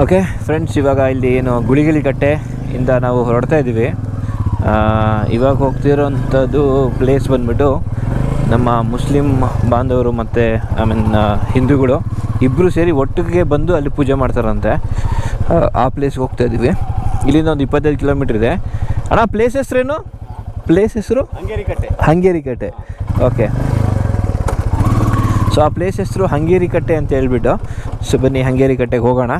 Okay friends, ಇವಾಗ ಇಲ್ಲಿ ಏನು ಗುಳಿಗಲಿ ಕಟ್ಟೆ ಇಂದ ನಾವು ಹೊರಡ್ತಾ ಇದ್ದೀವಿ. ಇವಾಗ ಹೋಗ್ತಿರೋಂಥದ್ದು ಪ್ಲೇಸ್ ಬಂದ್ಬಿಟ್ಟು ನಮ್ಮ ಮುಸ್ಲಿಂ ಬಾಂಧವರು ಮತ್ತು ಹಿಂದೂಗಳು ಇಬ್ಬರು ಸೇರಿ ಒಟ್ಟಿಗೆ ಬಂದು ಅಲ್ಲಿ ಪೂಜೆ ಮಾಡ್ತಾರಂತೆ. ಆ ಪ್ಲೇಸ್ಗೆ ಹೋಗ್ತಾ ಇದ್ದೀವಿ. ಇಲ್ಲಿಂದ ಒಂದು 25 ಕಿಲೋಮೀಟ್ರ್ ಇದೆ. ಅಣ್ಣ, ಪ್ಲೇಸ್ ಹೆಸ್ರೇನು? ಪ್ಲೇಸ್ ಹೆಸರು ಹಂಗೇರಿ ಕಟ್ಟೆ. ಓಕೆ, ಸೊ ಆ ಪ್ಲೇಸ್ ಹೆಸರು ಹಂಗೇರಿ ಕಟ್ಟೆ ಅಂತ ಹೇಳ್ಬಿಟ್ಟು, ಸೊ ಬನ್ನಿ ಹಂಗೇರಿ ಕಟ್ಟೆಗೆ ಹೋಗೋಣ.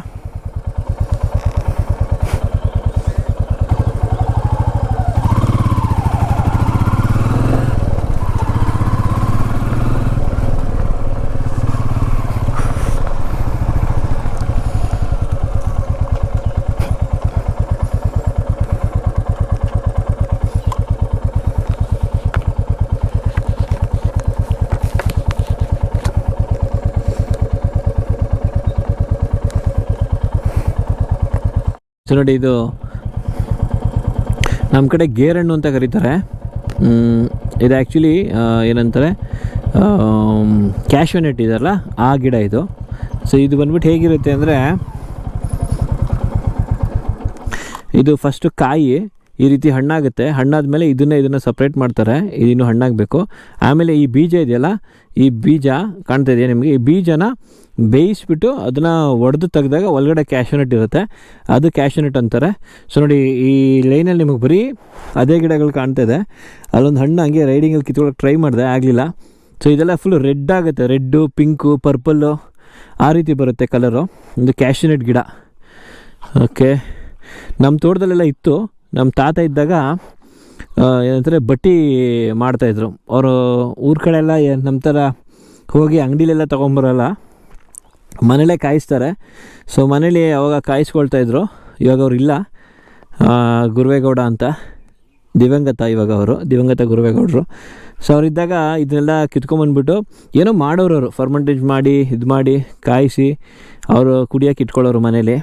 ಸೊ ನೋಡಿ, ಇದು ನಮ್ಮ ಕಡೆ ಗೇರಣ್ಣು ಅಂತ ಕರೀತಾರೆ. ಇದು ಆ್ಯಕ್ಚುಲಿ ಏನಂತಾರೆ, ಕ್ಯಾಶ್ಯೂ ನಟ್ ಇದೆಯಲ್ಲ ಆ ಗಿಡ ಇದು. ಸೊ ಇದು ಬಂದ್ಬಿಟ್ಟು ಹೇಗಿರುತ್ತೆ ಅಂದರೆ, ಇದು ಫಸ್ಟು ಕಾಯಿ ಈ ರೀತಿ ಹಣ್ಣಾಗುತ್ತೆ. ಹಣ್ಣಾದಮೇಲೆ ಇದನ್ನು ಸಪ್ರೇಟ್ ಮಾಡ್ತಾರೆ. ಇದಿನ್ನೂ ಹಣ್ಣಾಗಬೇಕು. ಆಮೇಲೆ ಈ ಬೀಜ ಇದೆಯಲ್ಲ, ಈ ಬೀಜ ಕಾಣ್ತಾ ಇದೆಯಾ ನಿಮಗೆ? ಈ ಬೀಜನ ಬೇಯಿಸ್ಬಿಟ್ಟು ಅದನ್ನು ಒಡೆದು ತೆಗೆದಾಗ ಒಳಗಡೆ ಕ್ಯಾಶ್ಯೂ ನಟ್ ಇರುತ್ತೆ, ಅದು ಕ್ಯಾಶ್ಯೂ ನಟ್ ಅಂತಾರೆ. ಸೊ ನೋಡಿ, ಈ ಲೈನಲ್ಲಿ ನಿಮಗೆ ಬರೀ ಅದೇ ಗಿಡಗಳು ಕಾಣ್ತಾ ಇದೆ. ಅಲ್ಲೊಂದು ಹಣ್ಣು ಹಂಗೆ ರೈಡಿಂಗಲ್ಲಿ ಕಿತ್ಕೊಳ್ಳೋಕೆ ಟ್ರೈ ಮಾಡಿದೆ, ಆಗಲಿಲ್ಲ. ಸೊ ಇದೆಲ್ಲ ಫುಲ್ ರೆಡ್ ಆಗುತ್ತೆ, ರೆಡ್ಡು, ಪಿಂಕು, ಪರ್ಪಲ್ಲು ಆ ರೀತಿ ಬರುತ್ತೆ ಕಲರು. ಇದು ಕ್ಯಾಶ್ಯೂ ನಟ್ ಗಿಡ. ಓಕೆ, ನಮ್ಮ ತೋಟದಲ್ಲೆಲ್ಲ ಇತ್ತು. ನಮ್ಮ ತಾತ ಇದ್ದಾಗ ಏನಂತಾರೆ, ಬಟ್ಟಿ ಮಾಡ್ತಾಯಿದ್ರು ಅವರು. ಊರ ಕಡೆ ಎಲ್ಲ ನಮ್ಮ ಥರ ಹೋಗಿ ಅಂಗಡಿಲೆಲ್ಲ ತೊಗೊಂಬರಲ್ಲ, ಮನೇಲೇ ಕಾಯಿಸ್ತಾರೆ. ಸೊ ಮನೇಲಿ ಅವಾಗ ಕಾಯಿಸ್ಕೊಳ್ತಾಯಿದ್ರು. ಇವಾಗ ಅವ್ರು ಇಲ್ಲ, ಗುರುವೇಗೌಡ ಅಂತ, ದಿವಂಗತ ಗುರುವೇಗೌಡರು. ಸೊ ಅವರಿದ್ದಾಗ ಇದನ್ನೆಲ್ಲ ಕಿತ್ಕೊಂಬಂದ್ಬಿಟ್ಟು ಏನೋ ಮಾಡೋರು ಅವರು, ಫರ್ಮೆಂಟೇಜ್ ಮಾಡಿ ಇದು ಮಾಡಿ ಕಾಯಿಸಿ ಅವರು ಕುಡಿಯೋಕೆ ಇಟ್ಕೊಳ್ಳೋರು ಮನೇಲಿ.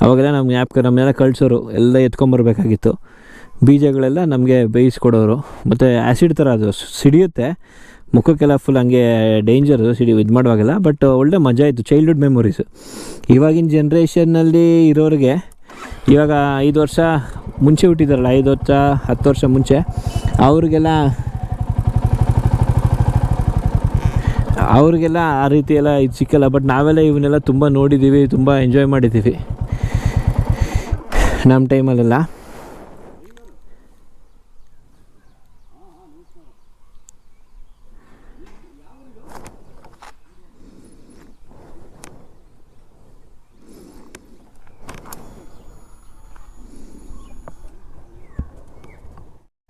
ಅವಾಗೆಲ್ಲ ನಮ್ಗೆ ಜ್ಞಾಪಕ, ನಮ್ಮನ್ನೆಲ್ಲ ಕಳಿಸೋರು, ಎಲ್ಲ ಎತ್ಕೊಂಬರ್ಬೇಕಾಗಿತ್ತು. ಬೀಜಗಳೆಲ್ಲ ನಮಗೆ ಬೇಯಿಸ್ಕೊಡೋರು. ಮತ್ತು ಆ್ಯಸಿಡ್ ಥರ ಅದು ಸಿಡಿಯುತ್ತೆ ಮುಖಕ್ಕೆಲ್ಲ, ಫುಲ್ ಹಂಗೆ ಡೇಂಜರು ಇದು ಮಾಡುವಾಗೆಲ್ಲ. ಬಟ್ ಒಳ್ಳೆ ಮಜಾ ಇತ್ತು, ಚೈಲ್ಡ್ಹುಡ್ ಮೆಮೊರೀಸು. ಇವಾಗಿನ ಜನ್ರೇಷನ್ನಲ್ಲಿ ಇರೋರಿಗೆ, ಇವಾಗ 5 ವರ್ಷ ಮುಂಚೆ ಹುಟ್ಟಿದಾರಲ್ಲ, 5 ವರ್ಷ 10 ವರ್ಷ ಮುಂಚೆ, ಅವ್ರಿಗೆಲ್ಲ ಆ ರೀತಿ ಎಲ್ಲ ಇದು ಸಿಕ್ಕಲ್ಲ. ಬಟ್ ನಾವೆಲ್ಲ ಇವನ್ನೆಲ್ಲ ತುಂಬ ನೋಡಿದ್ದೀವಿ, ತುಂಬ ಎಂಜಾಯ್ ಮಾಡಿದ್ದೀವಿ ನಮ್ಮ ಟೈಮಲ್ಲೆಲ್ಲ.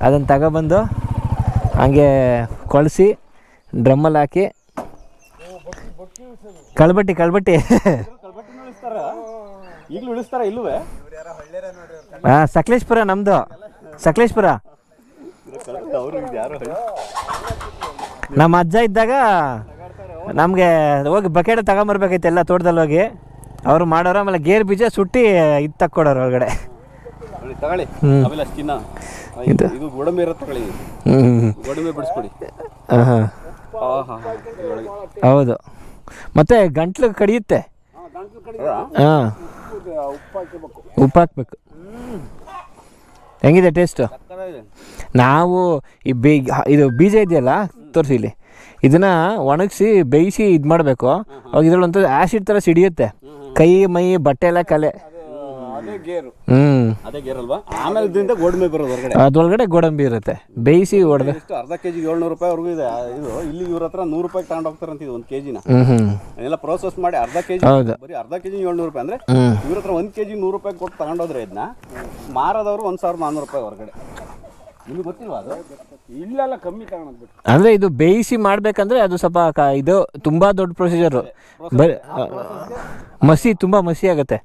ಅದನ್ನು ತಗೊಬಂದು ಹಂಗೆ ಕೊಳಿಸಿ ಡ್ರಮ್ಮಲ್ಲಿ ಹಾಕಿ, ಕಳ್ಬಟ್ಟಿ ಈಗಲೂ ಉಳಿಸ್ತಾರ ಇಲ್ಲವೇ? ಸಕಲೇಶ್ಪುರ, ನಮ್ಮದು ಸಕಲೇಶ್ಪುರ. ನಮ್ಮ ಅಜ್ಜ ಇದ್ದಾಗ ನಮಗೆ ಹೋಗಿ ಬಕೆಟ್ ತಗೊಂಬರ್ಬೇಕೈತೆ ಎಲ್ಲ ತೋಟದಲ್ಲಿ ಹೋಗಿ. ಅವರು ಮಾಡೋರು. ಆಮೇಲೆ ಗೇರ್ ಬೀಜ ಸುಟ್ಟಿ ಇದು ತಕ್ಕೊಡೋರು ಒಳಗಡೆ. ಇದು ಗೋಡಂಬಿ ಇರುತ್ತೆ, ಗೋಡಂಬಿ ಬಿಡಿಸ್ಕೊಡಿ. ಹೌದು, ಮತ್ತೆ ಗಂಟ್ಲು ಕಡಿಯುತ್ತೆ. ಹಾಂ, ಉಪ್ಪು ಹಾಕ್ಬೇಕು. ಹೆಂಗಿದೆ ಟೇಸ್ಟು? ನಾವು ಇದು ಬೀಜ ಇದೆಯಲ್ಲ, ತೋರಿಸಿ ಇಲ್ಲಿ, ಇದನ್ನು ಒಣಗಿಸಿ ಬೇಯಿಸಿ ಇದು ಮಾಡಬೇಕು. ಅವಾಗ ಇದ್ರಲ್ಲಂತೂ ಆ್ಯಸಿಡ್ ಥರ ಸಿಡಿಯುತ್ತೆ, ಕೈ ಮೈ ಬಟ್ಟೆ ಎಲ್ಲ ಕಲೆ. ಅದ್ರೊಳಗಡೆ ಗೋಡಂಬಿ ಇರುತ್ತೆ, ಬೇಯಿಸಿ ಹೊಡೆದ. ಅರ್ಧ ಕೆಜಿ 700 ರೂಪಾಯಿವರೆಗೂ ಇದೆ ಇದು. ಇಲ್ಲಿ ಇವ್ರ ಹತ್ರ 100 ರೂಪಾಯಿಗೆ ತಗೊಂಡು ಹೋಗ್ತಾರಂತ ಇದು 1 ಕೆಜಿನ. ಎಲ್ಲ ಪ್ರೋಸೆಸ್ ಮಾಡಿ ಅರ್ಧ ಕೆಜಿ, ಬರೀ ಅರ್ಧ ಕೆಜಿ 700 ರೂಪಾಯಿ. ಅಂದ್ರೆ ಇವ್ರ ಹತ್ರ 1 ಕೆಜಿ 100 ರೂಪಾಯಿ ಕೊಟ್ಟು ತಗೊಂಡೋದ್ರೆ ಇದನ್ನ ಮಾರದವರು 1400 ರೂಪಾಯಿ ಹೊರಗಡೆ. ನಿಮ್ಗೆ ಗೊತ್ತಿಲ್ವಾ ಅದು? ಇಲ್ಲೆಲ್ಲ ಕಮ್ಮಿ ತಗೊಂಡು. ಅಂದ್ರೆ ಇದು ಬೇಯಿಸಿ ಮಾಡ್ಬೇಕಂದ್ರೆ ಅದು ಸ್ವಲ್ಪ ಇದು ತುಂಬಾ ದೊಡ್ಡ ಪ್ರೊಸೀಜರ್. ತುಂಬಾ ಮಸಿ ಆಗುತ್ತೆ.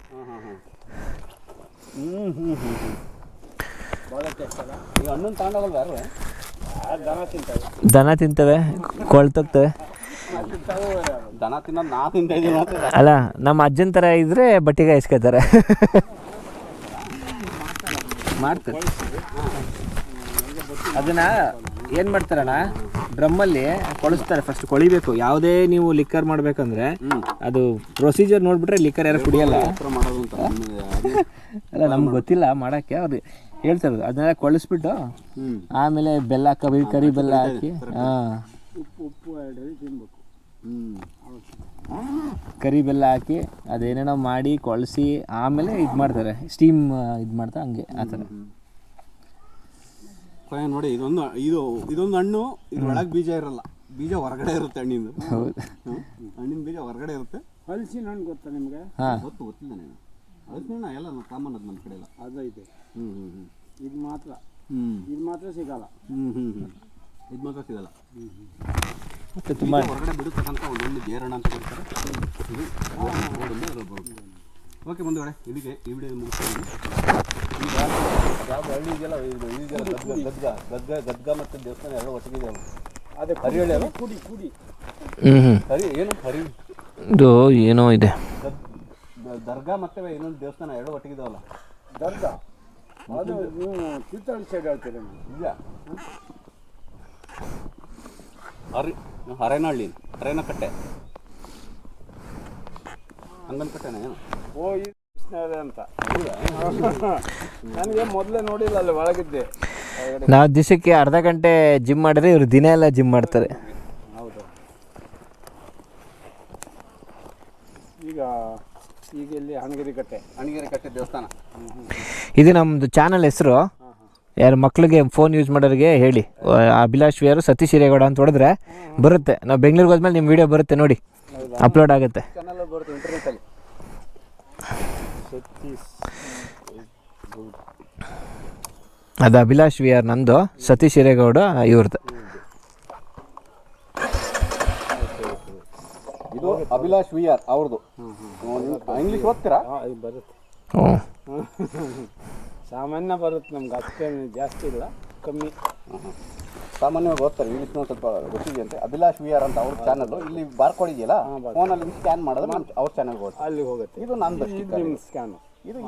ದನ ತಿಂತವೆ, ಕೊಳ್ತೋಗ್ತವೆ. ದನ ತಿನ್ನೋದು ನಾ ತಿಂತ ಇದ್ದೀನಿ ಅಲ್ಲ, ನಮ್ಮ ಅಜ್ಜನ ಥರ ಇದ್ರೆ ಬಟ್ಟಿಗೆ ಇಸ್ಕೊತಾರೆ. ಮಾಡ್ತಾರೆ ಅದನ್ನ ಏನು ಮಾಡ್ತಾರಣ್ಣ, ಡ್ರಮ್ಮಲ್ಲಿ ಕೊಳಿಸ್ತಾರೆ. ಫಸ್ಟ್ ಕೊಳಿಬೇಕು. ಯಾವುದೇ ನೀವು ಲಿಕ್ಕರ್ ಮಾಡಬೇಕಂದ್ರೆ ಅದು ಪ್ರೊಸೀಜರ್ ನೋಡಿಬಿಟ್ರೆ ಲಿಕ್ಕರ್ ಯಾರು ಕುಡಿಯಲ್ಲ. ಮಾಡೋದು ಅಂತ ಅಲ್ಲ, ನಮ್ಗೆ ಗೊತ್ತಿಲ್ಲ ಮಾಡೋಕ್ಕೆ. ಅವ್ರು ಹೇಳ್ತಾರೆ ಅದನ್ನೆಲ್ಲ ಕೊಳಿಸ್ಬಿಟ್ಟು ಆಮೇಲೆ ಬೆಲ್ಲ ಕರಿ ಬೆಲ್ಲ ಹಾಕಿ, ಉಪ್ಪು ಆ್ಯಡ್ ತಿನ್ಬೇಕು. ಕರಿ ಬೆಲ್ಲ ಹಾಕಿ ಅದೇನೇನೋ ಮಾಡಿ ಕೊಳಿಸಿ ಆಮೇಲೆ ಇದು ಮಾಡ್ತಾರೆ, ಸ್ಟೀಮ್ ಇದು ಮಾಡ್ತಾರೆ, ಹಂಗೆ ಆ ಥರ. ನೋಡಿ ಇದೊಂದು ಹಣ್ಣು, ಇದ್ರೊಳಗೆ ಬೀಜ ಇರಲ್ಲ, ಬೀಜ ಹೊರಗಡೆ ಇರುತ್ತೆ ಹಣ್ಣಿಂದು. ಹಣ್ಣಿನ ಬೀಜ ಹೊರಗಡೆ ಇರುತ್ತೆ. ಹಲಸಿನ ಹಣ್ಣು ಗೊತ್ತಾ ನಿಮಗೆ? ಗೊತ್ತಿಲ್ಲ ನೀನು. ಹಲಸಿನ ಹಣ್ಣು ಎಲ್ಲ ಕಾಮನ್ ಅದು ನಮ್ಮ ಕಡೆ ಎಲ್ಲ. ಅದು ಇದೆ. ಇದು ಮಾತ್ರ ಸಿಗಲ್ಲ. ಇದು ಮಾತ್ರ ಸಿಗಲ್ಲ. ಮತ್ತು ತುಂಬ ಹೊರಗಡೆ ಬಿಡುತ್ತಕ್ಕಂಥ ಒಂದು ಗೇರಣ ಅಂತ ಕೊಡ್ತಾರೆ. ಓಕೆ ಬಂಧುಗಳೇ, ಇದಕ್ಕೆ ಈ ವಿಡಿಯೋ ಮುಗಿಸ್ತೀನಿ. ಈಗ ಯಾವ ಹಳ್ಳಿ ಇದೆಯಲ್ಲ, ಗದ್ಗ ಮತ್ತು ದೇವಸ್ಥಾನ ಎಲ್ಲ ಒಟ್ಟಿಗೆ ಅದೇ ಹರಿಹಳ್ಳಿ ಅಲ್ಲ, ಕುಡಿ ಹರಿ ಏನು ಹರಿ ಇದು ಏನೋ ಇದೆ, ದರ್ಗಾ ಮತ್ತೆ ಇನ್ನೊಂದು ದೇವಸ್ಥಾನ ಎರಡು ಒಟ್ಟಿಗೆ ಇದಾವಲ್ಲ. ದರ್ಗಾ ಅದು ನೀವು ತೀರ್ಥಹಳ್ಳಿ ಸೈಡ್ ಹೇಳ್ತೀರ? ಇಲ್ಲ, ಹರೇನಹಳ್ಳಿ, ಹರೇನಕಟ್ಟೆ, ಹಂಗನ್ಕಟ್ಟೆನ ಏನು? ಓ, ಈ ಕೃಷ್ಣರೇ ಅಂತ. ನನಗೆ ಮೊದಲೇ ನೋಡಿಲ್ಲ, ಅಲ್ಲಿ ಒಳಗಿದ್ದೆ. ನಾವು ದಿವಸಕ್ಕೆ ಅರ್ಧ ಗಂಟೆ ಜಿಮ್ ಮಾಡಿದ್ರೆ ಇವರು ದಿನ ಎಲ್ಲ ಜಿಮ್ ಮಾಡ್ತಾರೆ. ಹೌದು. ಈಗ ಇಲ್ಲಿ ಹಣಗೆರೆ ಕಟ್ಟೆ ದೇವಸ್ಥಾನ. ಇದು ನಮ್ಮದು ಚಾನಲ್ ಹೆಸರು. ಯಾರು ಮಕ್ಳಿಗೆ ಫೋನ್ ಯೂಸ್ ಮಾಡೋರಿಗೆ ಹೇಳಿ, ಅಭಿಲಾಷ್ ವಿಆರ್ ಸತೀಶ್ ಹಿರೇಗೌಡ ಅಂತ ಹೊಡೆದ್ರೆ ಬರುತ್ತೆ. ನಾವು ಬೆಂಗಳೂರಿಗೆ ಹೋದ್ಮೇಲೆ ನಿಮ್ಮ ವಿಡಿಯೋ ಬರುತ್ತೆ ನೋಡಿ, ಅಪ್ಲೋಡ್ ಆಗುತ್ತೆ. ಚಾನಲ್ ಬರುತ್ತೆ ಇಂಟರ್ನೆಟ್ಟಲ್ಲಿ. ಅದು ಅಭಿಲಾಷ್ ವಿಆರ್ ನಂದು, ಸತೀಶ್ ಹಿರೇಗೌಡ ಇವ್ರದ್ದು. ಇದು ಅಭಿಲಾಷ್ ವಿಆರ್ ಅವ್ರದ್ದು. ಇಂಗ್ಲೀಷ್ ಓದ್ತೀರಾ? ಬರುತ್ತೆ, ಹ್ಞೂ, ಸಾಮಾನ್ಯ ಬರುತ್ತೆ. ನಮ್ಗೆ ಅಷ್ಟೇನು ಜಾಸ್ತಿ ಇಲ್ಲ, ಕಮ್ಮಿ. ಸಾಮಾನ್ಯವಾಗಿ ಓದ್ತಾರೆ. ಇಂಗ್ಲೀಷ್ ಸ್ವಲ್ಪ ಗೊತ್ತಿದೆ ಅಂತ. ಅಭಿಲಾಷ್ ವಿಆರ್ ಅಂತ ಅವ್ರ ಚಾನಲ್. ಇಲ್ಲಿ ಬಾರ್ಕೋಡ್ ಇದೆಯಲ್ಲ, ಫೋನಲ್ಲಿ ಸ್ಕ್ಯಾನ್ ಮಾಡಿದ್ರೆ ನಮ್ಮ ಅವ್ರ ಚಾನಲ್ಗೆ ಹೋಗುತ್ತೆ, ಅಲ್ಲಿ ಹೋಗುತ್ತೆ. ಇದು ನಂದು ಸ್ಕ್ಯಾನ್.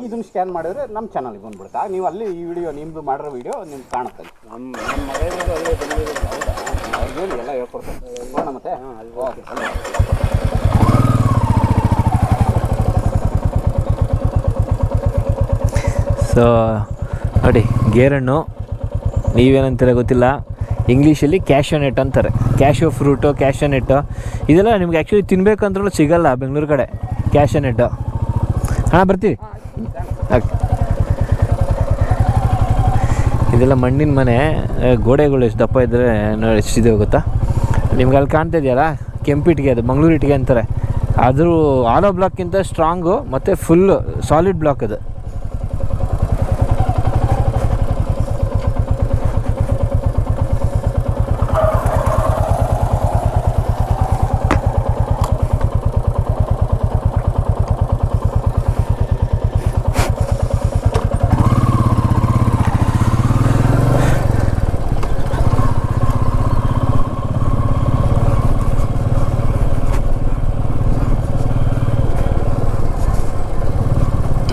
ಇದನ್ನು ಸ್ಕ್ಯಾನ್ ಮಾಡಿದ್ರೆ ನಮ್ಮ ಚಾನಲ್ಗೆ ಬಂದ್ಬಿಡುತ್ತೆ. ಆಗ ನೀವು ಅಲ್ಲಿ ಈ ವಿಡಿಯೋ ನಿಮ್ಮದು ಮಾಡಿರೋ ವಿಡಿಯೋ ನಿಮ್ಗೆ ಕಾಣುತ್ತೆ. ನಮ್ಮ ಮನೆಯವರು ಅಲ್ಲೇ ಬಂದಿರೋದು. ಹೌದಾ? ಅವ್ರಿಗೆ ಹೇಳಿ, ಎಲ್ಲ ಹೇಳ್ಕೊಡ್ತಾರೆ. ನೋಡೋಣ ಮತ್ತೆ. ಸೊ ನೋಡಿ, ಗೇರಣ್ಣು ನೀವೇನಂತೀರ ಗೊತ್ತಿಲ್ಲ, ಇಂಗ್ಲೀಷಲ್ಲಿ ಕ್ಯಾಶೋನೆಟ್ ಅಂತಾರೆ. ಕ್ಯಾಶೋ ಫ್ರೂಟು, ಕ್ಯಾಶೋನೆಟ್ಟು ಇದೆಲ್ಲ ನಿಮ್ಗೆ ಆ್ಯಕ್ಚುಲಿ ತಿನ್ಬೇಕಂದ್ರೂ ಸಿಗಲ್ಲ ಬೆಂಗಳೂರು ಕಡೆ ಕ್ಯಾಶೋನೆಟ್ಟು. ಹಾಂ, ಬರ್ತೀವಿ. ಓಕೆ, ಇದೆಲ್ಲ ಮಣ್ಣಿನ ಮನೆ. ಗೋಡೆಗಳು ಎಷ್ಟು ದಪ್ಪ ಇದ್ದರೆ ಎಷ್ಟಿದೆ ಗೊತ್ತಾ ನಿಮ್ಗೆ? ಅಲ್ಲಿ ಕಾಣ್ತಾ ಇದೆಯಲ್ಲ ಕೆಂಪಿಟ್ಟಿಗೆ, ಅದು ಮಂಗಳೂರು ಇಟ್ಟಿಗೆ ಅಂತಾರೆ. ಆದರೂ ಆಲೋ ಬ್ಲಾಕ್ಕಿಂತ ಸ್ಟ್ರಾಂಗು ಮತ್ತು ಫುಲ್ಲು ಸಾಲಿಡ್ ಬ್ಲಾಕ್ ಅದು.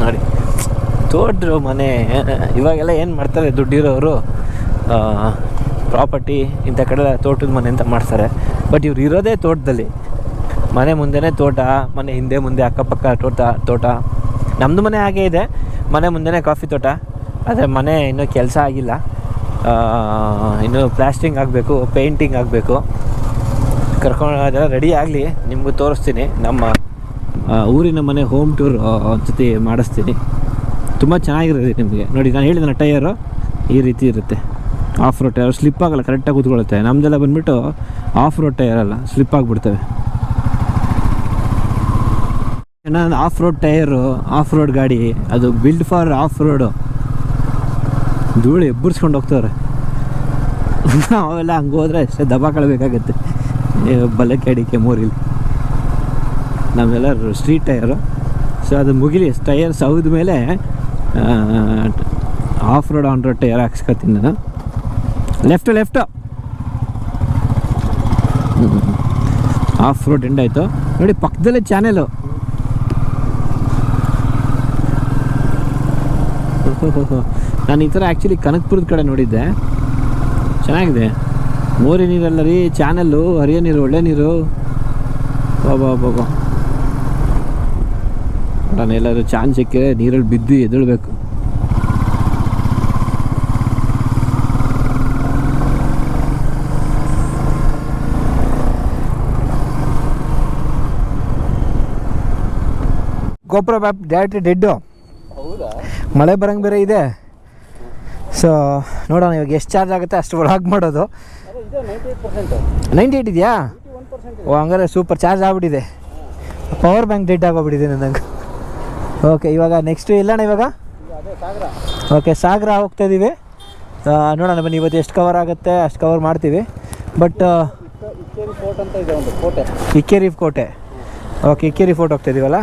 ನೋಡಿ, ತೋಟರು ಮನೆ. ಇವಾಗೆಲ್ಲ ಏನು ಮಾಡ್ತಾರೆ, ದುಡ್ಡಿರೋರು ಪ್ರಾಪರ್ಟಿ ಇಂಥ ಕಡೆ ತೋಟದ ಮನೆ ಅಂತ ಮಾಡ್ತಾರೆ. ಬಟ್ ಇವ್ರು ಇರೋದೇ ತೋಟದಲ್ಲಿ. ಮನೆ ಮುಂದೆನೇ ತೋಟ, ಮನೆ ಹಿಂದೆ ಮುಂದೆ ಅಕ್ಕಪಕ್ಕ ತೋಟ. ನಮ್ಮದು ಮನೆ ಹಾಗೇ ಇದೆ, ಮನೆ ಮುಂದೆನೇ ಕಾಫಿ ತೋಟ. ಆದರೆ ಮನೆ ಇನ್ನೂ ಕೆಲಸ ಆಗಿಲ್ಲ, ಇನ್ನೂ ಪ್ಲಾಸ್ಟ್ರಿಂಗ್ ಆಗಬೇಕು, ಪೇಂಟಿಂಗ್ ಆಗಬೇಕು. ಕರ್ಕೊಂಡು ಅದೆಲ್ಲ ರೆಡಿ ಆಗಲಿ, ನಿಮಗೂ ತೋರಿಸ್ತೀನಿ. ನಮ್ಮ ಊರಿನ ಮನೆ ಹೋಮ್ ಟೂರ್ ಒಂದ್ಸತಿ ಮಾಡಿಸ್ತೀನಿ. ತುಂಬ ಚೆನ್ನಾಗಿರುತ್ತೆ ನಿಮಗೆ. ನೋಡಿ, ನಾನು ಹೇಳಿದ ಟೈರು ಈ ರೀತಿ ಇರುತ್ತೆ. ಆಫ್ ರೋಡ್ ಟೈರ್, ಸ್ಲಿಪ್ ಆಗಲ್ಲ, ಕರೆಕ್ಟಾಗಿ ಕೂತ್ಕೊಳ್ಳುತ್ತೆ. ನಮ್ಮದೆಲ್ಲ ಬಂದುಬಿಟ್ಟು ಆಫ್ ರೋಡ್ ಟೈರ್ ಅಲ್ಲ, ಸ್ಲಿಪ್ ಆಗಿಬಿಡ್ತವೆ. ನಾನು of road tyre, of road ಗಾಡಿ, ಅದು ಬಿಲ್ಡ್ ಫಾರ್ ಆಫ್ ರೋಡು. ಧೂಳು ಎಬ್ಬರಿಸ್ಕೊಂಡು ಹೋಗ್ತವ್ರೆ. ಅವೆಲ್ಲ ಹಂಗೆ ಹೋದರೆ ಅಷ್ಟೇ ದಬಾಕಳ್ಬೇಕಾಗತ್ತೆ. ಬಲಕ್ಕೆ ಅಡಿಕೆ ಮೂರಿಲಿ ನಾವೆಲ್ಲ ಸ್ಟ್ರೀಟ್ ಟೈರು. ಸೊ ಅದು ಮುಗಿಲಿ, ಟೈರ್ ಸೌದ ಮೇಲೆ off road on road tyre ಹಾಕ್ಸ್ಕೊತೀನಿ ನಾನು. ಲೆಫ್ಟು ಆಫ್ ರೋಡ್ ಎಂಡ್ ಆಯಿತು. ನೋಡಿ, ಪಕ್ಕದಲ್ಲೇ ಚಾನೆಲು. ನಾನು ಈ ಥರ ಆ್ಯಕ್ಚುಲಿ ಕನಕಪುರದ ಕಡೆ ನೋಡಿದ್ದೆ, ಚೆನ್ನಾಗಿದೆ. ಮೋರಿ ನೀರಲ್ಲ ರೀ, ಚಾನಲ್ಲು, ಹರಿಯೋ ನೀರು, ಒಳ್ಳೆ ನೀರು. ಬಾಬಾ ಬಾಬಾ, ನಾನು ಎಲ್ಲಾದ್ರೂ ಚಾನ್ಸ್ ಸಿಕ್ಕರೆ ನೀರಲ್ಲಿ ಬಿದ್ದು ಎದ್ದೇಳಬೇಕು. ಗೋಪುರ ಬ್ಯಾಪ್ ಡೈರೆಕ್ಟ್ ಡೆಡ್ಡು. ಹೌದಾ? ಮಳೆ ಬರಂಗೆ ಬೇರೆ ಇದೆ. ಸೊ ನೋಡೋಣ ಇವಾಗ ಎಷ್ಟು ಚಾರ್ಜ್ ಆಗುತ್ತೆ ಅಷ್ಟು ಒಳಗೆ ಮಾಡೋದು. ಅದೇ ಇದೆ 98%. 98 ಇದೆಯಾ? 81% ಓ ಹಂಗಾರೆ ಸೂಪರ್ ಚಾರ್ಜ್ ಆಗ್ಬಿಟ್ಟಿದೆ. ಪವರ್ ಬ್ಯಾಂಕ್ ಡೆಡ್ ಆಗೋಗ್ಬಿಟ್ಟಿದೆ ನನಗೆ. ಓಕೆ, ಇವಾಗ ನೆಕ್ಸ್ಟು ಎಲ್ಲಣ್ಣ ಇವಾಗ? ಅದೇ ಸಾಗರ. ಓಕೆ, ಸಾಗರ ಹೋಗ್ತಾ ಇದ್ದೀವಿ. ನೋಡೋಣ ಬನ್ನಿ, ಇವತ್ತು ಎಷ್ಟು ಕವರ್ ಆಗುತ್ತೆ ಅಷ್ಟು ಕವರ್ ಮಾಡ್ತೀವಿ. ಬಟ್ ಇಕ್ಕೇರಿ ಫೋರ್ಟ್ ಅಂತ ಇದೆ, ಒಂದು ಕೋಟೆ. ಇಕ್ಕೇರಿ ಕೋಟೆ. ಓಕೆ, ಇಕ್ಕೇರಿ ಫೋರ್ಟ್ ಹೋಗ್ತಾ ಇದೀವಲ್ಲ,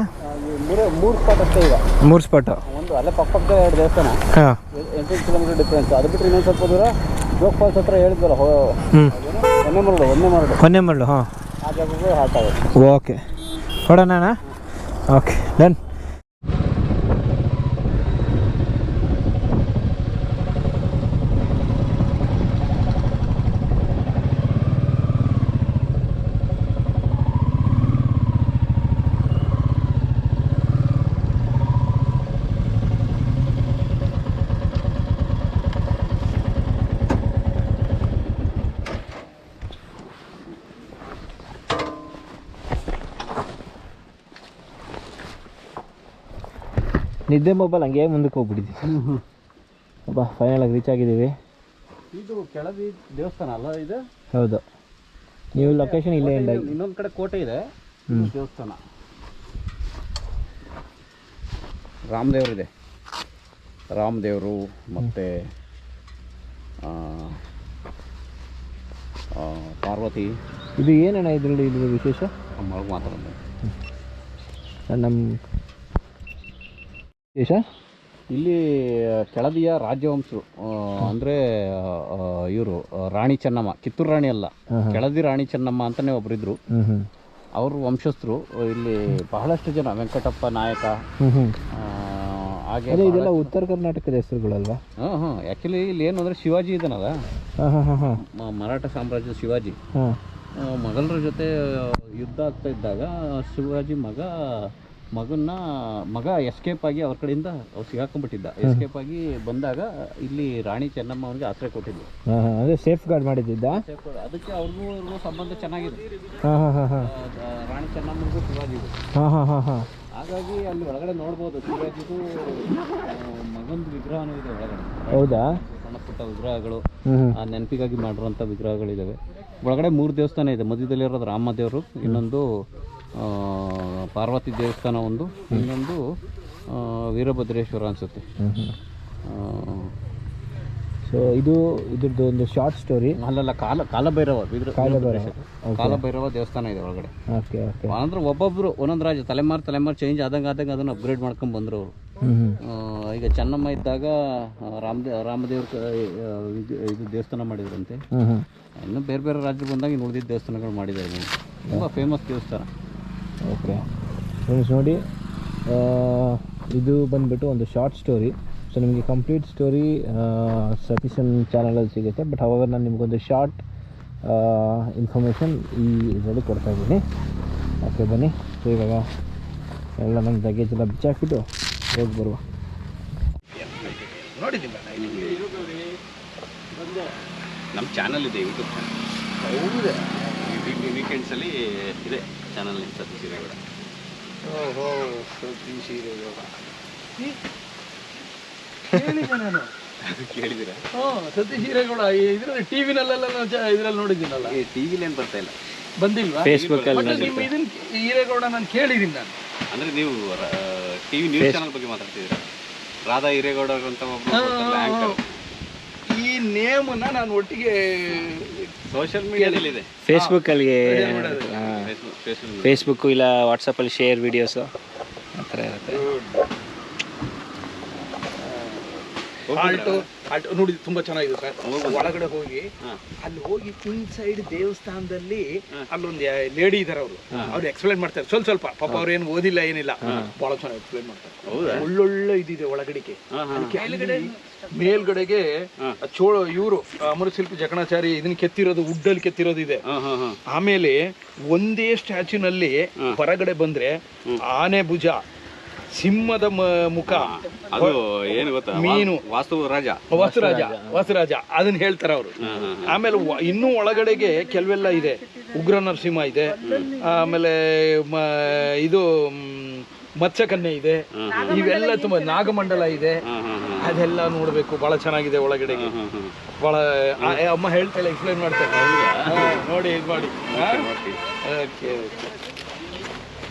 ಮೂರು ಸ್ಪಾಟ್ ಅಷ್ಟೇ ಈಗ. 3 ಸ್ಪಾಟು. ಒಂದು ಅಲ್ಲೇ ಪಕ್ಕದ 2 ದೇವಸ್ಥಾನ, ಹಾಂ, 8 ಕಿಲೋಮೀಟರ್ ಡಿಫ್ರೆನ್ಸ್. ಅದು ಬಿಟ್ಟರೆ ಇನ್ನೊಂದು ಸ್ವಲ್ಪ ದೂರ ಜೋಗ್ ಫಾಲ್ಸ್ ಹತ್ರ ಹೇಳಿದ್ವಲ್ಲ, ಹೊನ್ನೆಮರಳು. ಹಾಂ, ಆ ಜಾಗಕ್ಕೆ ಹಾಟ್ ಆಗುತ್ತೆ. ಓಕೆ, ಹೊಡೋಣ. Okay, done. ನಿದ್ದೆ ಮೊಬೈಲ್ ಹಂಗೆ ಮುಂದಕ್ಕೆ ಹೋಗ್ಬಿಟ್ಟಿದ್ವಿ. ಅಬ್ಬಾ, ಫೈನಲಾಗಿ ರೀಚ್ ಆಗಿದ್ದೀವಿ. ಇದು ಕೆಳದಿ ದೇವಸ್ಥಾನ ಅಲ್ಲ ಇದು? ಹೌದು, ನೀವು ಲೊಕೇಶನ್ ಇಲ್ಲೇ ಇಲ್ಲ. ಇನ್ನೊಂದು ಕಡೆ ಕೋಟೆ ಇದೆ, ದೇವಸ್ಥಾನ ರಾಮದೇವರಿದೆ. ರಾಮದೇವರು ಮತ್ತು ಪಾರ್ವತಿ. ಇದು ಏನಣ್ಣ ಇದರಲ್ಲಿ ಇದು ವಿಶೇಷ? ಮಾತಾಡೋದು ನಮ್ಮ ವಿಶೇಷ ಇಲ್ಲಿ ಕೆಳದಿಯ ರಾಜ್ಯವಂಶರು ಅಂದರೆ ಇವರು ರಾಣಿ ಚೆನ್ನಮ್ಮ, ಕಿತ್ತೂರು ರಾಣಿ ಅಲ್ಲ, ಕೆಳದಿ ರಾಣಿ ಚೆನ್ನಮ್ಮ ಅಂತಲೇ ಒಬ್ಬರಿದ್ರು. ಅವರು ವಂಶಸ್ಥರು. ಇಲ್ಲಿ ಬಹಳಷ್ಟು ಜನ, ವೆಂಕಟಪ್ಪ ನಾಯಕ, ಹಾಗೆ ಇದೆಲ್ಲ ಉತ್ತರ ಕರ್ನಾಟಕದ ಹೆಸರುಗಳಲ್ವಾ? ಆ್ಯಕ್ಚುಲಿ ಇಲ್ಲಿ ಏನು ಅಂದರೆ ಶಿವಾಜಿ ಇದನ್ನಲ್ಲ, ಮರಾಠ ಸಾಮ್ರಾಜ್ಯದ ಶಿವಾಜಿ ಮೊಘಲರ ಜೊತೆ ಯುದ್ಧ ಆಗ್ತಾ ಇದ್ದಾಗ ಶಿವಾಜಿ ಮಗ ಎಸ್ಕೇಪ್ ಆಗಿ ಅವ್ರ ಕಡೆಯಿಂದ ಅವ್ರು ಸಿಗಾಕೊಂಡ್ಬಿಟ್ಟಿದ್ದ. ಎಸ್ಕೇಪ್ ಆಗಿ ಬಂದಾಗ ಇಲ್ಲಿ ರಾಣಿ ಚೆನ್ನಮ್ಮ ಅವನಿಗೆ ಆಶ್ರಯ ಕೊಟ್ಟಿದ್ಲು. ಅದೇ ಸೇಫ್ ಗಾರ್ಡ್ ಮಾಡಿದ್ದ. ಅದಕ್ಕೆ ಅವ್ರಿಗೂ ಸಂಬಂಧ ಚೆನ್ನಾಗಿದೆ, ರಾಣಿ ಚೆನ್ನಮ್ಮನಿಗೂ ಶಿವಾಜಿಗೂ. ಹಾಗಾಗಿ ಅಲ್ಲಿ ಒಳಗಡೆ ನೋಡ್ಬೋದು, ಶಿವಾಜಿಗೂ ಮಗಂದು ವಿಗ್ರಹನೂ ಇದೆ ಒಳಗಡೆ. ಹೌದಾ? ಸಣ್ಣ ಪುಟ್ಟ ವಿಗ್ರಹಗಳು, ಆ ನೆನಪಿಗಾಗಿ ಮಾಡಿರುವಂಥ ವಿಗ್ರಹಗಳಿದ್ದಾವೆ. ಒಳಗಡೆ 3 ದೇವಸ್ಥಾನ ಇದೆ. ಮಧ್ಯದಲ್ಲಿರೋದು ರಾಮ ದೇವರು, ಇನ್ನೊಂದು ಪಾರ್ವತಿ ದೇವಸ್ಥಾನ, ಒಂದು ಇನ್ನೊಂದು ವೀರಭದ್ರೇಶ್ವರ ಅನಿಸುತ್ತೆ. ಸೊ ಇದ್ರದ್ದು ಒಂದು ಶಾರ್ಟ್ ಸ್ಟೋರಿ. ಅಲ್ಲಲ್ಲ, ಕಾಲಭೈರವ ದೇವಸ್ಥಾನ ಇದೆ ಒಳಗಡೆ. Okay okay. ಅಂದ್ರೆ ಒಬ್ಬೊಬ್ರು ಒಂದೊಂದು ರಾಜ್ಯ ತಲೆಮಾರು ಚೇಂಜ್ ಆದಂಗೆ ಅದನ್ನು ಅಪ್ಗ್ರೇಡ್ ಮಾಡ್ಕೊಂಡು ಬಂದರು ಅವರು. ಈಗ ಚೆನ್ನಮ್ಮ ಇದ್ದಾಗ ರಾಮದೇವ್ರ ಇದು ದೇವಸ್ಥಾನ ಮಾಡಿದ್ರಂತೆ. ಇನ್ನು ಬೇರೆ ಬೇರೆ ರಾಜ್ಯರು ಬಂದಾಗ ಇನ್ನು ಉಳಿದಿದ್ದ ದೇವಸ್ಥಾನಗಳು ಮಾಡಿದ್ದಾರೆ. ತುಂಬ ಫೇಮಸ್ ದೇವಸ್ಥಾನ. ಓಕೆ ಫ್ರೆಂಡ್ಸ್, ನೋಡಿ ಇದು ಬಂದುಬಿಟ್ಟು ಒಂದು ಶಾರ್ಟ್ ಸ್ಟೋರಿ. ಸೊ ನಿಮಗೆ ಕಂಪ್ಲೀಟ್ ಸ್ಟೋರಿ ಸತೀಶನ್ ಚಾನಲಲ್ಲಿ ಸಿಗುತ್ತೆ. ಬಟ್ ಅವಾಗ ನಾನು ನಿಮಗೊಂದು ಶಾರ್ಟ್ ಇನ್ಫಾರ್ಮೇಷನ್ ಈ ಇದರಲ್ಲಿ ಕೊಡ್ತಾಯಿದ್ದೀನಿ. ಓಕೆ ಬನ್ನಿ. ಸೊ ಇವಾಗ ಎಲ್ಲ ನಮ್ಮ ಲಗೇಜ್ ಎಲ್ಲ ಬಿಚ್ಚಾಕ್ಬಿಟ್ಟು ಹೋಗಿ ಬರುವ. ನೋಡಿದ್ದಿಲ್ಲ, ನಮ್ಮ ಚಾನಲ್ ಇದೆ, ಯೂಟ್ಯೂಬ್ ಚಾನಲ್. ಹೌದಾ? ವೀಕೆಂಡ್ಸಲ್ಲಿ ಇದೆ ಚಾನಲ್ ಸತೀಶ್ ಹಿರೇಗೌಡ. ಓಹೋ, ಸತೀಶ್ ಹಿರೇಗೌಡ ಕೇಳಿದ್ದೆ ನಾನು. ಕೇಳಿದ್ದೀರಾ? ಸತೀಶ್ ಹಿರೇಗೌಡ ಇದರಲ್ಲಿ ಟಿವಿನಲ್ಲೆಲ್ಲ ಇದರಲ್ಲಿ ನೋಡಿದ್ದೀನಲ್ಲ. ಟಿವಿಲಿ ಏನು ಬರ್ತಾ ಇಲ್ಲ, ಬಂದಿಲ್ವಾ? ಫೇಸ್ಬುಕ್ಕಲ್ಲಿ ನಿಮ್ಮ ಇದನ್ನ ಹಿರೇಗೌಡ ನಾನು ಕೇಳಿದ್ದೀನಿ ನಾನು. ಅಂದರೆ ನೀವು ಟಿವಿ ನ್ಯೂಸ್ ಚಾನಲ್ ಬಗ್ಗೆ ಮಾತಾಡ್ತಿದ್ದೀರಾ? ರಾಧಾ ಹಿರೇಗೌಡ ಅಂತ ಒಬ್ಬರು ಈ ನೇಮನ್ನ ನಾನು ಒಟ್ಟಿಗೆ ಸೋಷಿಯಲ್ ಮೀಡಿಯಾದಲ್ಲಿ ಇದೆ. ಫೇಸ್ಬುಕ್ಕಲ್ಲಿ, ಫೇಸ್ಬುಕ್ಕು ಇಲ್ಲ ವಾಟ್ಸಪ್ಪಲ್ಲಿ ಶೇರ್ ವೀಡಿಯೋಸು ಆ ಥರ ಇರುತ್ತೆ. ನೋಡಿ ತುಂಬಾ ಚೆನ್ನಾಗಿದೆ ಸರ್. ಒಳಗಡೆ ಹೋಗಿ ಅಲ್ಲಿ ಹೋಗಿ ಇನ್ಸೈಡ್ ದೇವಸ್ಥಾನದಲ್ಲಿ ಅಲ್ಲೊಂದು ಲೇಡಿ ಇದಾರೆ, ಅವ್ರು ಎಕ್ಸ್ಪ್ಲೈನ್ ಮಾಡ್ತಾರೆ ಸ್ವಲ್ಪ ಪಾಪ ಅವ್ರು ಏನು ಓದಿಲ್ಲ ಏನಿಲ್ಲ, ಬಹಳ ಚೆನ್ನಾಗಿ ಎಕ್ಸ್ಪ್ಲೈನ್ ಮಾಡ್ತಾರೆ. ಒಳ್ಳೊಳ್ಳೆ ಇದಿದೆ ಒಳಗಡೆಗೆ. ಮೇಲ್ಗಡೆಗೆ ಇವರು ಅಮರಶಿಲ್ಪಿ ಜಕಣಾಚಾರಿ ಇದನ್ನ ಕೆತ್ತಿರೋದು ವುಡ್ಡಲ್ಲಿ ಕೆತ್ತಿರೋದು ಇದೆ. ಆಮೇಲೆ ಒಂದೇ ಸ್ಟ್ಯಾಚ್ಯೂನಲ್ಲಿ ಹೊರಗಡೆ ಬಂದ್ರೆ ಆನೆ ಭುಜ, ಸಿಂಹದ ಮುಖ, ಅದು ಏನು ಗೊತ್ತಾ, ಮೀನು, ವಾಸ್ತುರಾಜ ಅದನ್ನ ಹೇಳ್ತಾರ ಅವರು. ಆಮೇಲೆ ಇನ್ನೂ ಒಳಗಡೆಗೆ ಕೆಲವೆಲ್ಲ ಇದೆ, ಉಗ್ರ ನರಸಿಂಹ ಇದೆ, ಆಮೇಲೆ ಇದು ಮತ್ಸ್ಯಕನ್ಯೆ ಇದೆ, ಇವೆಲ್ಲ ತುಂಬಾ, ನಾಗಮಂಡಲ ಇದೆ, ಅದೆಲ್ಲ ನೋಡ್ಬೇಕು, ಬಹಳ ಚೆನ್ನಾಗಿದೆ ಒಳಗಡೆಗೆ. ಬಹಳ ಅಮ್ಮ ಹೇಳ್ತಾಳೆ, ಎಕ್ಸ್ಪ್ಲೈನ್ ಮಾಡ್ತಾರೆ, ನೋಡಿ ಇದು ಮಾಡಿ.